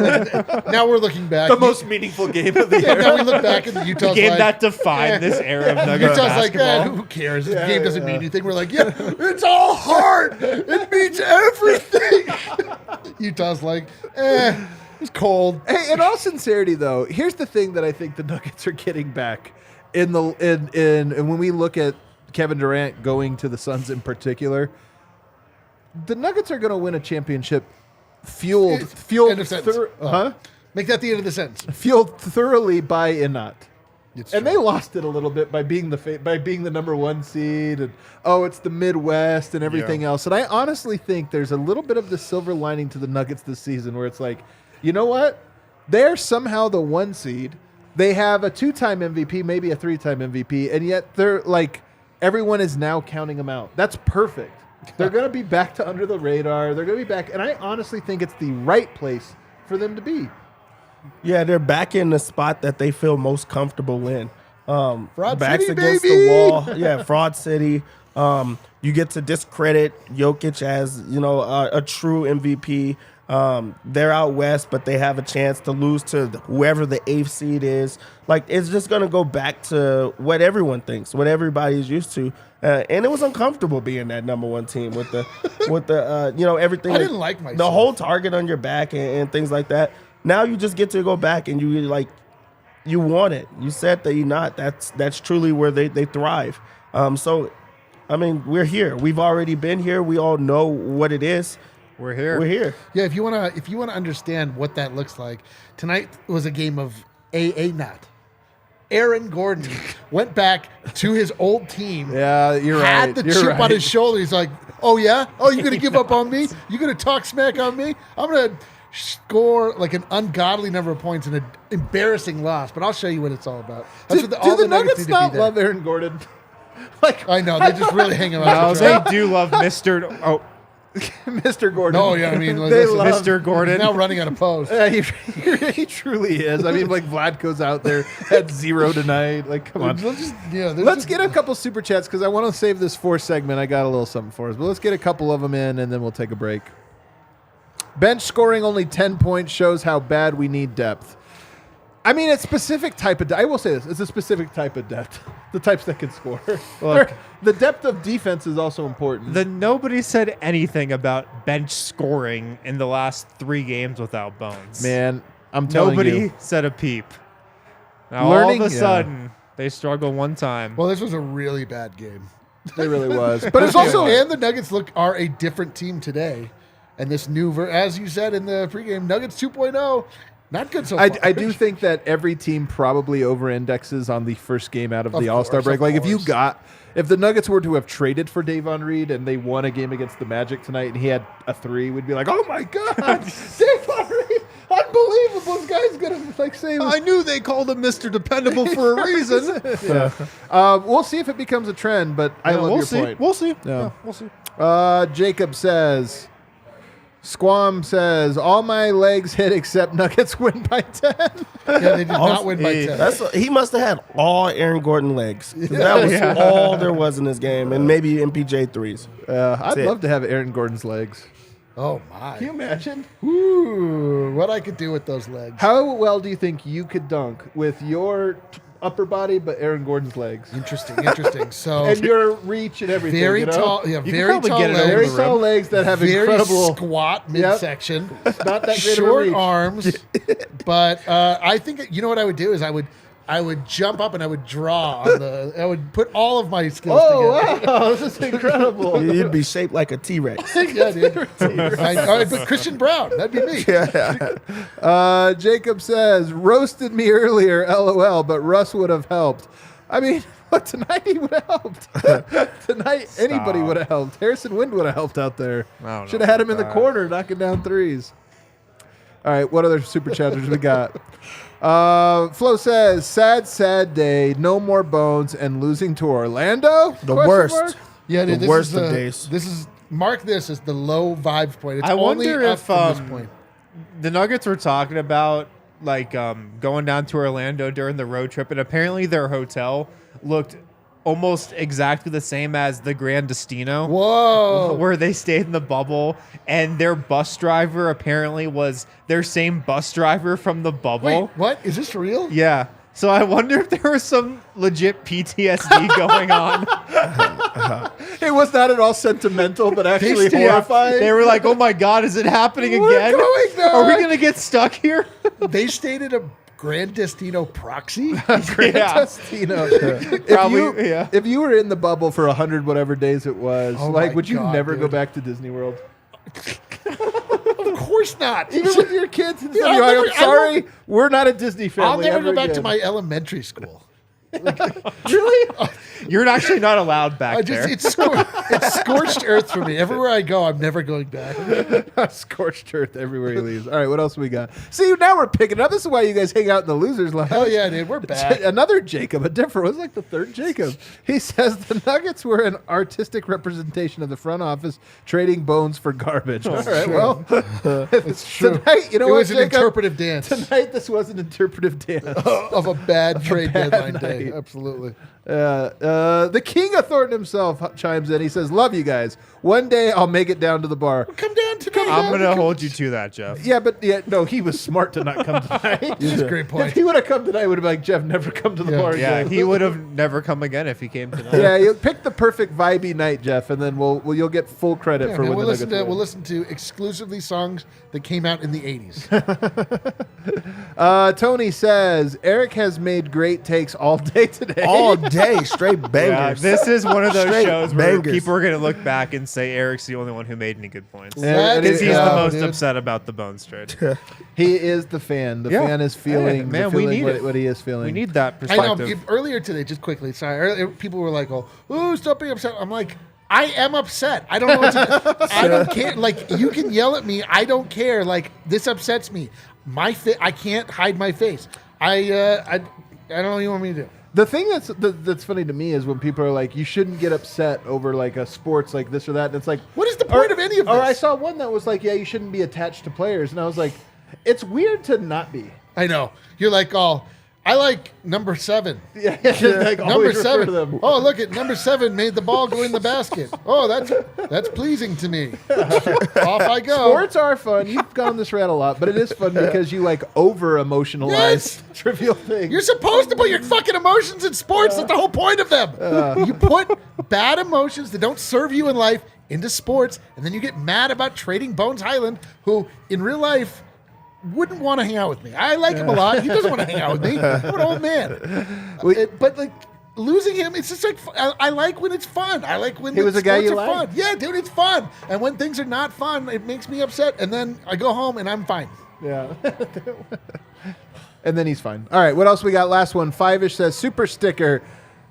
now we're looking back. The most meaningful game of the Yeah, year. now we look back and Utah's game like, that defined this era of Nuggets Utah's like, basketball. who cares? This Yeah, game doesn't yeah. mean anything. We're like, yeah, it's all hard. It means everything. Utah's like, it's cold. Hey, in all sincerity, though, here's the thing that I think the Nuggets are getting back in when we look at Kevin Durant going to the Suns in particular. The Nuggets are going to win a championship fueled End of sentence. Make that the end of the sentence. fueled thoroughly by Inat. It's And true. they lost it a little bit by being the number 1 seed, and it's the Midwest and everything else. And I honestly think there's a little bit of the silver lining to the Nuggets this season, where it's like, you know what? They're somehow the 1 seed. They have a 2-time MVP, maybe a 3-time MVP, and yet they're like everyone is now counting them out. That's perfect. They're going to be back to under the radar. They're going to be back, and I honestly think it's the right place for them to be. Yeah, they're back in the spot that they feel most comfortable in. Fraud backs City, against baby! the wall. Yeah, Fraud City. You get to discredit Jokic as a true MVP. They're out west, but they have a chance to lose to whoever the 8th seed is. Like, it's just going to go back to what everyone thinks, what everybody's used to. And it was uncomfortable being that number 1 team with the everything. I didn't like myself. The whole target on your back and things like that. Now you just get to go back and you want it. You said that you're not. That's truly where they thrive. So, I mean, we're here. We've already been here. We all know what it is. We're here. We're here. Yeah, if you wanna understand what that looks like, tonight was a game of not. Aaron Gordon went back to his old team. Yeah, you're right. Had the chip on his shoulder. He's like, "Oh yeah, oh you're gonna give up on me? You're gonna talk smack on me? I'm gonna score like an ungodly number of points in an embarrassing loss." But I'll show you what it's all about. That's Do all the Nuggets Nuggets need to not be there. love Aaron Gordon? Like, I know they just really hang him out. No, to they dry. do love Mr. Oh, Mr. Gordon. No, yeah, I mean, like, They listen, love Mr. Gordon. he's now running out of post. Yeah, he truly is. I mean, like, Vlad goes out there, had 0 tonight. Like, come on. Let's get a couple super chats because I want to save this 4th segment. I got a little something for us, but let's get a couple of them in and then we'll take a break. Bench scoring only 10 points shows how bad we need depth. I mean, it's specific type of. I will say this: it's a specific type of depth. The types that can score. Look. The depth of defense is also important. Nobody said anything about bench scoring in the last 3 games without Bones. Man, I'm telling Nobody you. said a peep. Now Learning- all of a yeah. sudden, they struggle one time. Well, this was a really bad game. It really was. But it's also, and the Nuggets are a different team today. And this new, as you said in the pregame, Nuggets 2.0, not good so far. I do think that every team probably over-indexes on the first game out of the All-Star course, break. of Like, course. if the Nuggets were to have traded for Davon Reed and they won a game against the Magic tonight and he had a 3, we'd be like, oh my God, Davon Reed, unbelievable. This guy's going to, like, save us. I knew they called him Mr. Dependable for a reason. We'll see if it becomes a trend, but I love your point. We'll see. Yeah. We'll see. Jacob says, Squam says, all my legs hit except Nuggets win by 10. Yeah, they did not win by 10. He must have had all Aaron Gordon legs. 'Cause that was all there was in this game, and maybe MPJ threes. I'd it. love to have Aaron Gordon's legs. Oh, my. Can you imagine? Ooh, what I could do with those legs. How well do you think you could dunk with your upper body but Aaron Gordon's legs? Interesting. So, And your reach and everything. very you know? tall, yeah, could very probably tall get it legs. Very the tall rim. legs that have Very incredible. squat midsection. Not that great of a Short reach. arms. But I think, you know what I would do is I would jump up and I would draw on I would put all of my skills Oh, together. wow. This is incredible. You'd be shaped like a T-Rex. Yeah, dude. All right, but Christian Brown, that'd be me. Jacob says, roasted me earlier, LOL, but Russ would have helped. I mean, but tonight he would have helped. Tonight, anybody would have helped. Harrison Wind would have helped out there. I don't know Should have had him in about the that. corner knocking down threes. All right, what other super chatters we got? Flo says, sad day, no more Bones, and losing to Orlando? The Question worst. mark? Yeah, dude, The worst of days. This is mark this as the low vibes point. It's I only wonder up if from this point. the Nuggets were talking about going down to Orlando during the road trip, and apparently their hotel looked almost exactly the same as the Grand Destino. Whoa! Where they stayed in the bubble, and their bus driver apparently was their same bus driver from the bubble. Wait, what? Is this real? Yeah. So I wonder if there was some legit PTSD going on. It was not at all sentimental, but actually stayed- horrifying. They were like, "Oh my God, is it happening We're again? going back." Are we gonna get stuck here?" They stayed at a Grand Destino proxy. Grand Yeah. Destino. Probably, yeah. If you were in the bubble for 100 whatever days it was, Oh like, my would you God, never go dude. back to Disney World? Of course not. Even with your kids and stuff, I'll you're like, never- I'm sorry, we're not a Disney family. I'll never ever go back to again." my elementary school. Really? You're actually not allowed back there. It's scorched earth for me. Everywhere I go, I'm never going back. Scorched earth everywhere he leaves. All right, what else we got? See, now we're picking up. This is why you guys hang out in the losers lounge. Oh yeah, dude, we're back. Another Jacob, a different. It was like the third Jacob. He says the Nuggets were an artistic representation of the front office trading bones for garbage. All right, well, It's true. tonight, you know it what, was an Jacob? interpretive dance Tonight, this was an interpretive dance. of a bad trade bad deadline day. night. Absolutely. The king of Thornton himself chimes in. He says, "Love you guys. One day I'll make it down to the bar." Come down tonight. I'm going to hold you to that, Jeff. Yeah, but no, he was smart to not come tonight. That's a great point. If he would have come tonight, would have been like, Jeff, never come to the Yeah. bar Yeah, again. he would have never come again if he came tonight. Yeah, you pick the perfect vibey night, Jeff, and then you'll get full credit Yeah, for man, when we'll the listen Nuggets to win. we'll listen to exclusively songs that came out in the 80s. Tony says Eric has made great takes all day today. All day, straight Yeah, bangers. this is one of those Straight shows where bangers. people are going to look back and say Eric's the only one who made any good points. Yeah, Because he's Yeah, the most dude. upset about the Bones trade. He is the fan. The Yeah. fan is feeling, Hey, man, we feeling need what, it. what he is feeling. We need that I know. perspective. Earlier today, just quickly, sorry. Earlier, people were like, "Oh, stop being upset." I'm like, I am upset. I don't know what to do. I don't care. Like, you can yell at me. I don't care. Like, this upsets me. I can't hide my face. I don't know what you want me to do. The thing that's funny to me is when people are like, you shouldn't get upset over like a sports like this or that. And it's like, What is the point of any of this? Or I saw one that was like, yeah, you shouldn't be attached to players. And I was like, it's weird to not be. I know. You're like, oh, I like number 7. Yeah, like Number always refer 7. to them. Oh, look at number 7 made the ball go in the basket. Oh, that's pleasing to me. Off I go. Sports are fun. You've gone this rant a lot, but it is fun because you like over emotionalize Yes. trivial things. You're supposed to put your fucking emotions in sports. That's the whole point of them. You put bad emotions that don't serve you in life into sports, and then you get mad about trading Bones Highland, who in real life wouldn't want to hang out with me. I like him a lot. He doesn't want to hang out with me. I'm an old man. But like losing him, it's just like I like when it's fun. I like when He was a guy sports you are liked? fun. Yeah, dude, it's fun. And when things are not fun, it makes me upset. And then I go home and I'm fine. Yeah. And then he's fine. All right, what else we got? Last one. Five-ish says, super sticker,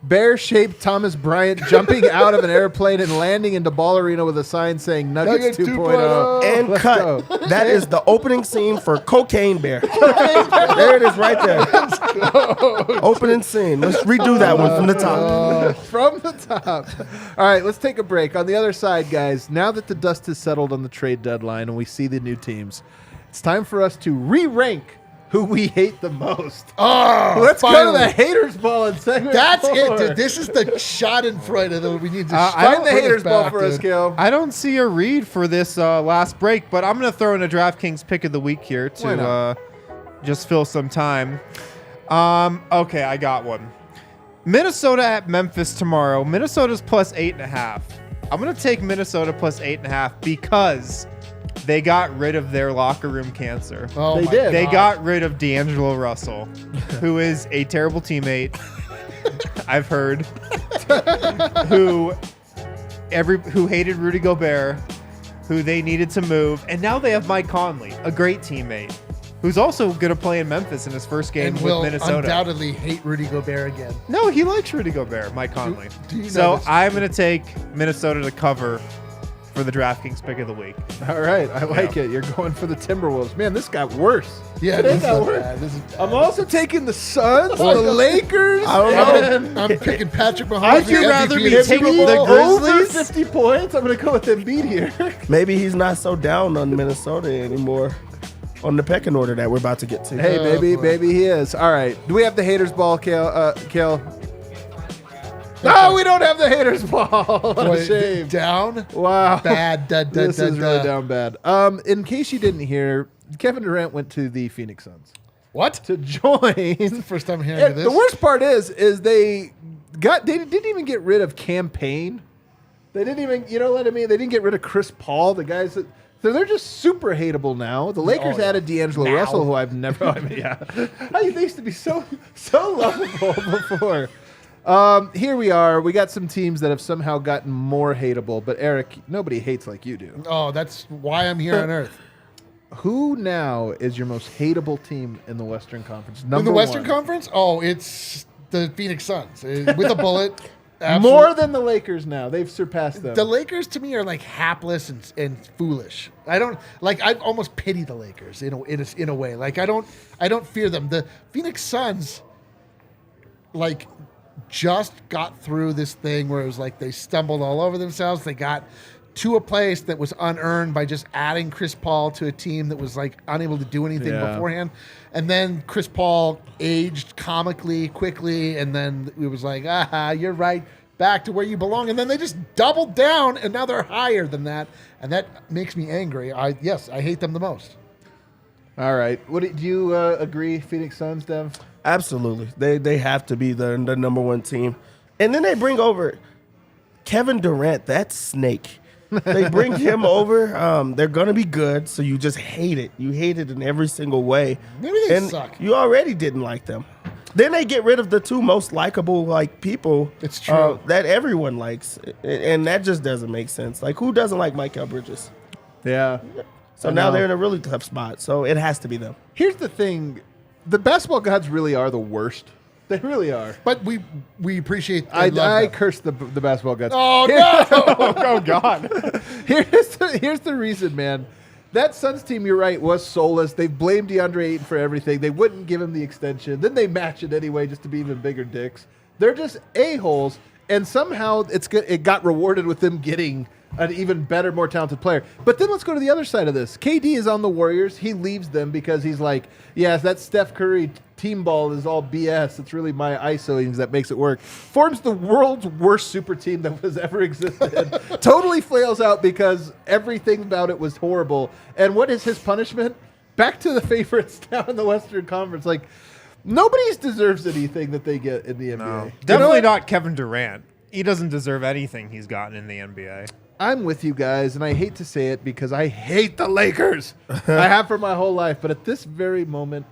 bear-shaped Thomas Bryant jumping out of an airplane and landing into Ball Arena with a sign saying Nuggets Nuggets 2.0. And Let's cut. go. That is the opening scene for Cocaine Bear. There it is right there. Opening scene. Let's redo that one from the top. From the top. All right, let's take a break. On the other side, guys, now that the dust has settled on the trade deadline and we see the new teams, it's time for us to re-rank who we hate the most. Oh, Let's go finally. to the haters ball in segment That's 4. it, dude. This is the Schadenfreude that we need to Find the bring haters ball back, for us, dude. Kale. I don't see a read for this last break, but I'm going to throw in a DraftKings pick of the week here Why not? to just fill some time. Okay, I got one. Minnesota at Memphis tomorrow. Minnesota's plus 8.5. I'm going to take Minnesota plus 8.5 because they got rid of their locker room cancer. Oh, They my did. They God. got rid of D'Angelo Russell, who is a terrible teammate. I've heard. who hated Rudy Gobert, who they needed to move, and now they have Mike Conley, a great teammate, who's also going to play in Memphis in his first game and with will Minnesota. undoubtedly hate Rudy Gobert again. No, he likes Rudy Gobert, Mike Conley. do you know So this? I'm going to take Minnesota to cover for the DraftKings pick of the week. All right, I like it. You're going for the Timberwolves. Man, this got worse. Yeah, It this is got not worse. bad. This is bad. I'm also taking the Suns, the Oh, Lakers. I don't know. I'm picking Patrick Mahomes. I'd the you rather MVP be of taking Super the Bowl. over Grizzlies? 50 points. I'm going to go with Embiid here. Maybe he's not so down on Minnesota anymore on the pecking order that we're about to get to. Hey, Oh, maybe, boy. maybe he is. All right. Do we have the haters ball, Kale? No, we don't have the haters ball. What a Wait, shame. down. Wow. Bad. This is really down bad. In case you didn't hear, Kevin Durant went to the Phoenix Suns What? to join. First time hearing of And this. the worst part is they didn't even get rid of Campaign. They didn't even, you know what I mean? They didn't get rid of Chris Paul, the guys that. So they're just super hateable now. The Lakers yeah. added D'Angelo Now. Russell, who I've never. I mean, yeah, they used to be so lovable before. Here we are. We got some teams that have somehow gotten more hateable. But Eric, nobody hates like you do. Oh, that's why I'm here on Earth. Who now is your most hateable team in the Western Conference? In the Western Conference? Oh, it's the Phoenix Suns with a bullet. More than the Lakers now. They've surpassed them. The Lakers to me are like hapless and foolish. I don't like. I almost pity the Lakers in a way. Like I don't fear them. The Phoenix Suns, like, just got through this thing where it was like they stumbled all over themselves. They got to a place that was unearned by just adding Chris Paul to a team that was like unable to do anything beforehand. And then Chris Paul aged comically quickly, and then it was like, you're right, back to where you belong. And then they just doubled down, and now they're higher than that, and that makes me angry. I hate them the most. All right. Do you agree, Phoenix Suns, Dev? Absolutely. They have to be the number one team. And then they bring over Kevin Durant, that snake. They bring him over. They're going to be good, so you just hate it. You hate it in every single way. Maybe they and suck. You already didn't like them. Then they get rid of the two most likable people. It's true. That everyone likes, and that just doesn't make sense. Like, who doesn't like Mikal Bridges? Yeah. So now they're in a really tough spot. So it has to be them. Here's the thing. The basketball gods really are the worst. They really are. But we appreciate. I curse the basketball gods. Oh no! Oh God. Here's the reason, man. That Suns team, you're right, was soulless. They blamed DeAndre Ayton for everything. They wouldn't give him the extension. Then they match it anyway just to be even bigger dicks. They're just a-holes, and somehow it got rewarded with them getting an even better, more talented player. But then let's go to the other side of this. KD is on the Warriors. He leaves them because he's like, yes, that Steph Curry team ball is all BS. It's really my ISOings that makes it work. Forms the world's worst super team that has ever existed. Totally flails out because everything about it was horrible. And what is his punishment? Back to the favorites down in the Western Conference. Like, nobody deserves anything that they get in the NBA. No, definitely not Kevin Durant. He doesn't deserve anything he's gotten in the NBA. I'm with you guys, and I hate to say it because I hate the Lakers. I have for my whole life, but at this very moment,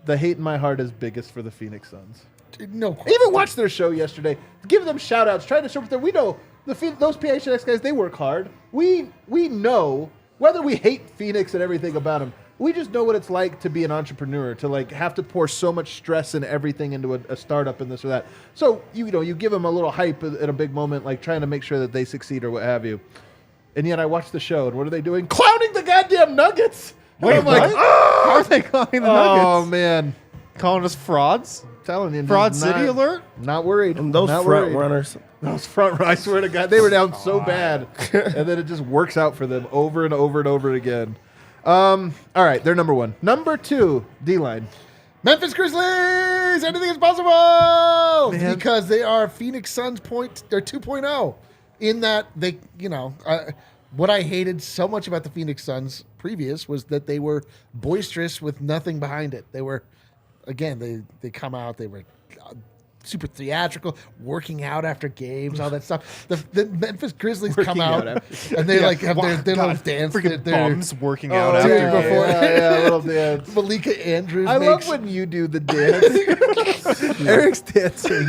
the hate in my heart is biggest for the Phoenix Suns. No I question. even watched their show yesterday, giving them shout-outs, trying to show them. We know those PHNX guys, they work hard. We know, whether we hate Phoenix and everything about them, we just know what it's like to be an entrepreneur, to like have to pour so much stress and everything into a startup and this or that. So you give them a little hype at a big moment, like trying to make sure that they succeed or what have you. And yet I watched the show, and what are they doing? Clowning the goddamn Nuggets. Wait, I'm like, what? How are they clowning the Nuggets? oh man, Calling us frauds? telling you, Fraud not- City alert? Not worried. And those not front worried. runners. Those front runners, I swear to God, they were down so bad, and then it just works out for them over and over and over again. All right, they're number one. Number two, D-line. Memphis Grizzlies. Anything is possible Man. because they are Phoenix Suns 2.0. In that they, what I hated so much about the Phoenix Suns previous was that they were boisterous with nothing behind it. They were, again, they come out, they were super theatrical, working out after games, all that stuff. The Memphis Grizzlies come out and they like have their little dance. Freaking their- bums working out dude, after before- games. yeah, little dance. Malika Andrews I makes, love when you do the dance. Eric's dancing.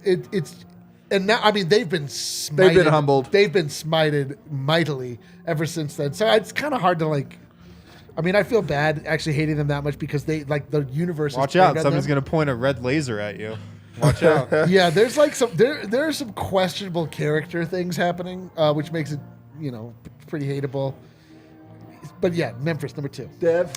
it's and now I mean they've been smited. They've been humbled. They've been smited mightily ever since then. So it's kind of hard to like. I mean, I feel bad actually hating them that much because they like the universe. is Watch out. turned on Somebody's them. going to point a red laser at you. Watch out. Yeah, there's like there are some questionable character things happening, which makes it pretty hateable. But yeah, Memphis number 2. Dev.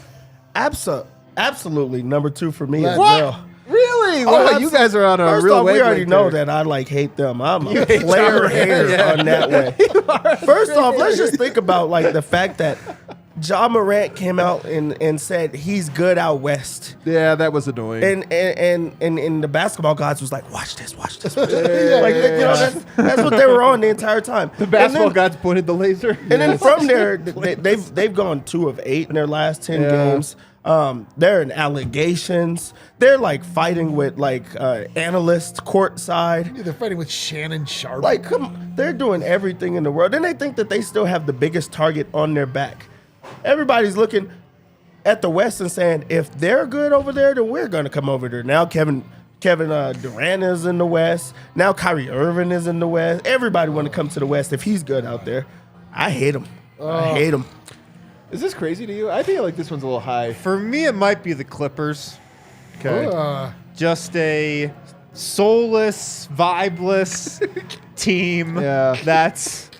Absolutely number 2 for me as What? well. Really? Wow, you guys are on a First real off, we wavelength already know there. that I hate them. I'm a hate player Ja hater Morant. on that way. First off, let's just think about like the fact that Ja Morant came out and said he's good out west. Yeah, that was annoying. And the basketball gods was like, watch this. Like, that's what they were on the entire time. the basketball gods pointed the laser. And then from there, they've gone 2 of 8 in their last 10 games. They're in allegations. They're like fighting with like analysts courtside. Yeah, they're fighting with Shannon Sharp. Like, they're doing everything in the world. And they think that they still have the biggest target on their back. Everybody's looking at the West and saying, if they're good over there, then we're going to come over there. Now Kevin Durant is in the West. Now Kyrie Irving is in the West. Everybody want to come to the West if he's good out there. I hate him. I hate him. Is this crazy to you? I feel like this one's a little high. For me, it might be the Clippers. Okay. Just a soulless, vibeless team Yeah. that's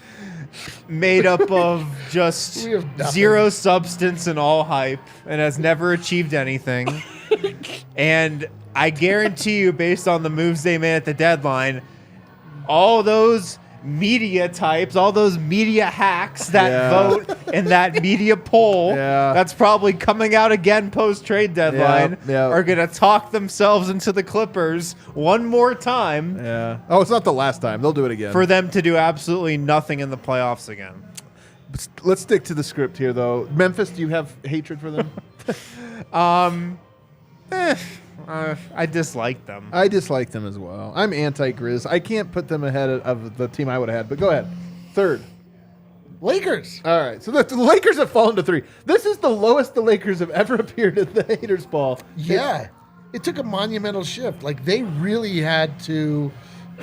made up of just We have nothing. zero substance and all hype and has never achieved anything. And I guarantee you, based on the moves they made at the deadline, all those media types, all those media hacks that Yeah. vote in that media poll Yeah. that's probably coming out again post-trade deadline Yeah. are going to talk themselves into the Clippers one more time Yeah. Oh, it's not the last time. They'll do it again. for them to do absolutely nothing in the playoffs again. Let's stick to the script here, though. Memphis, do you have hatred for them? I dislike them. I dislike them as well. I'm anti-Grizz. I can't put them ahead of the team I would have had, but go ahead. Third. Lakers. All right, so the Lakers have fallen to 3. This is the lowest the Lakers have ever appeared at the Haters Ball. Yeah. It took a monumental shift. Like, they really had to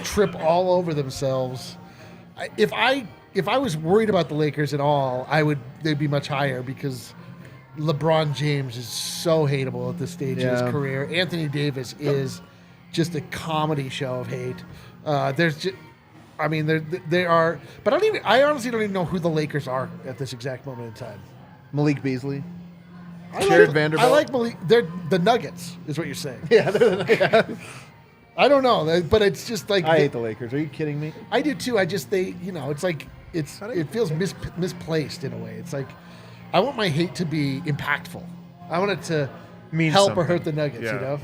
trip all over themselves. If I was worried about the Lakers at all, they'd be much higher because LeBron James is so hateable at this stage of his Yeah. career. Anthony Davis is just a comedy show of hate. They are, but I honestly don't even know who the Lakers are at this exact moment in time. Malik Beasley. I Jared like, Vanderbilt. I like Malik. They're the Nuggets, is what you're saying. Yeah, they're I don't know, but it's just like I hate the Lakers. Are you kidding me? I do too. It's like it feels misplaced in a way. It's like I want my hate to be impactful. I want it to Mean help or something. hurt the Nuggets. Yeah. You know.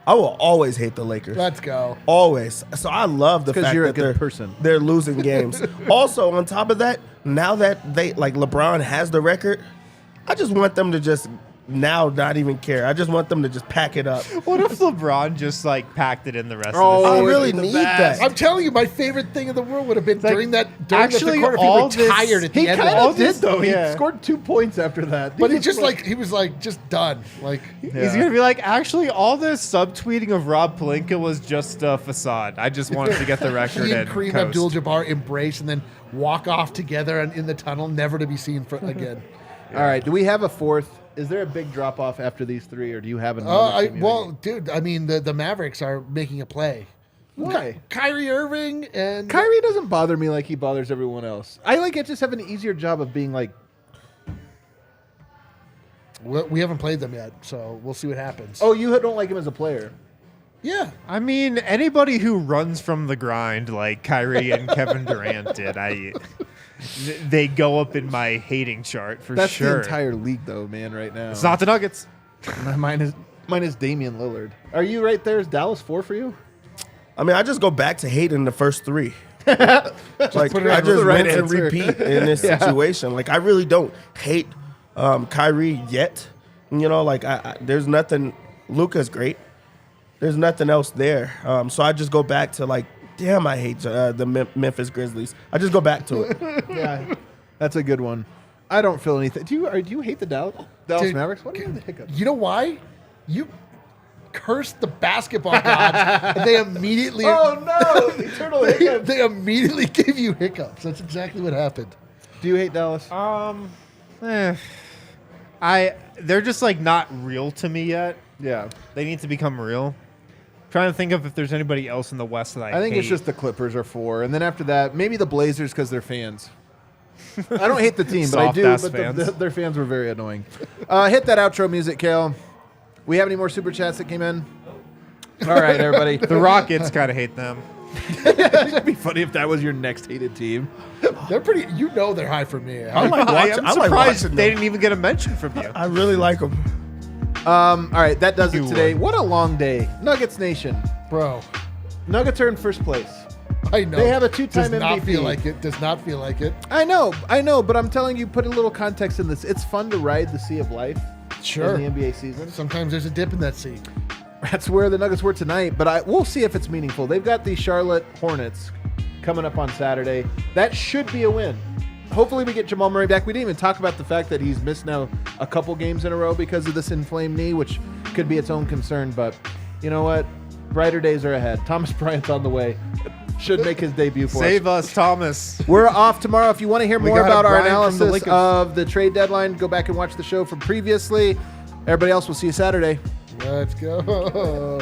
I will always hate the Lakers. Let's go. Always. So I love the 'Cause fact you're a that good person. they're losing games. Also, on top of that, now that LeBron has the record, I just want them to just now not even care. I just want them to just pack it up. What if LeBron just packed it in the rest Oh, of the I season? really the need best. that. I'm telling you, my favorite thing in the world would have been like, during the actually, quarter. all He retired at He the end. kind Of of did, though. yeah. He scored 2 points after that. but he was just done. Like He's going to be like, actually, all this subtweeting of Rob Pelinka was just a facade. I just wanted to get the record he in. and Kareem coast. Abdul-Jabbar embrace and then walk off together and in the tunnel, never to be seen again. All right, do we have a fourth? Is there a big drop off after these 3, or do you have another? team you hate? Dude, I mean the Mavericks are making a play. Why? Kyrie Irving and Kyrie doesn't bother me like he bothers everyone else. I just have an easier job of being like, we haven't played them yet, so we'll see what happens. oh, you don't like him as a player. yeah. I mean, anybody who runs from the grind like Kyrie and Kevin Durant did, they go up in my hating chart for That's sure. the entire league, though, man. Right now, It's not the Nuggets. mine is Damian Lillard. Are you right there? Is Dallas 4 for you? I mean, I just go back to hating the first 3. Like put it I on just the right rinse and answer. repeat in this situation. Like I really don't hate Kyrie yet. You know, like there's nothing. Luka's great. There's nothing else there. So I just go back to like, damn, I hate the Memphis Grizzlies. I just go back to it. Yeah, that's a good one. I don't feel anything. Do you hate the Dallas Dude, Mavericks? What are the hiccups? You know why? You cursed the basketball gods, and they immediately Oh no, eternal hiccups. they immediately gave you hiccups. That's exactly what happened. Do you hate Dallas? They're just like not real to me yet. Yeah, They need to become real. Trying to think of if there's anybody else in the West that I I think it's hate. just the Clippers are 4, and then after that, maybe the Blazers because they're fans. I don't hate the team, but I do. Soft-ass But fans. their fans were very annoying. Hit that outro music, Kale. We have any more super chats that came in? All right, everybody. the Rockets kind of hate them. It'd be funny if that was your next hated team. They're pretty. They're high for me. I like watching. I'm I like surprised watching they them. didn't even get a mention from you. I really like them. All right, that does it You today. would. What a long day. Nuggets Nation. Bro, Nuggets are in first place. I know They have a two-time Does not MVP. feel like it. Does not feel like it. I know, but I'm telling you, put a little context in this. It's fun to ride the sea of life Sure. in the NBA season. Sometimes there's a dip in that sea. That's where the Nuggets were tonight, but we'll see if it's meaningful. They've got the Charlotte Hornets coming up on Saturday. That should be a win. Hopefully we get Jamal Murray back. We didn't even talk about the fact that he's missed now a couple games in a row because of this inflamed knee, which could be its own concern, but you know what? Brighter days are ahead. Thomas Bryant's on the way. Should make his debut for Save us. us, Thomas. We're off tomorrow. If you want to hear more got a about our Bryant from the analysis Lakers. of the trade deadline, go back and watch the show from previously. Everybody else, we'll see you Saturday. Let's go.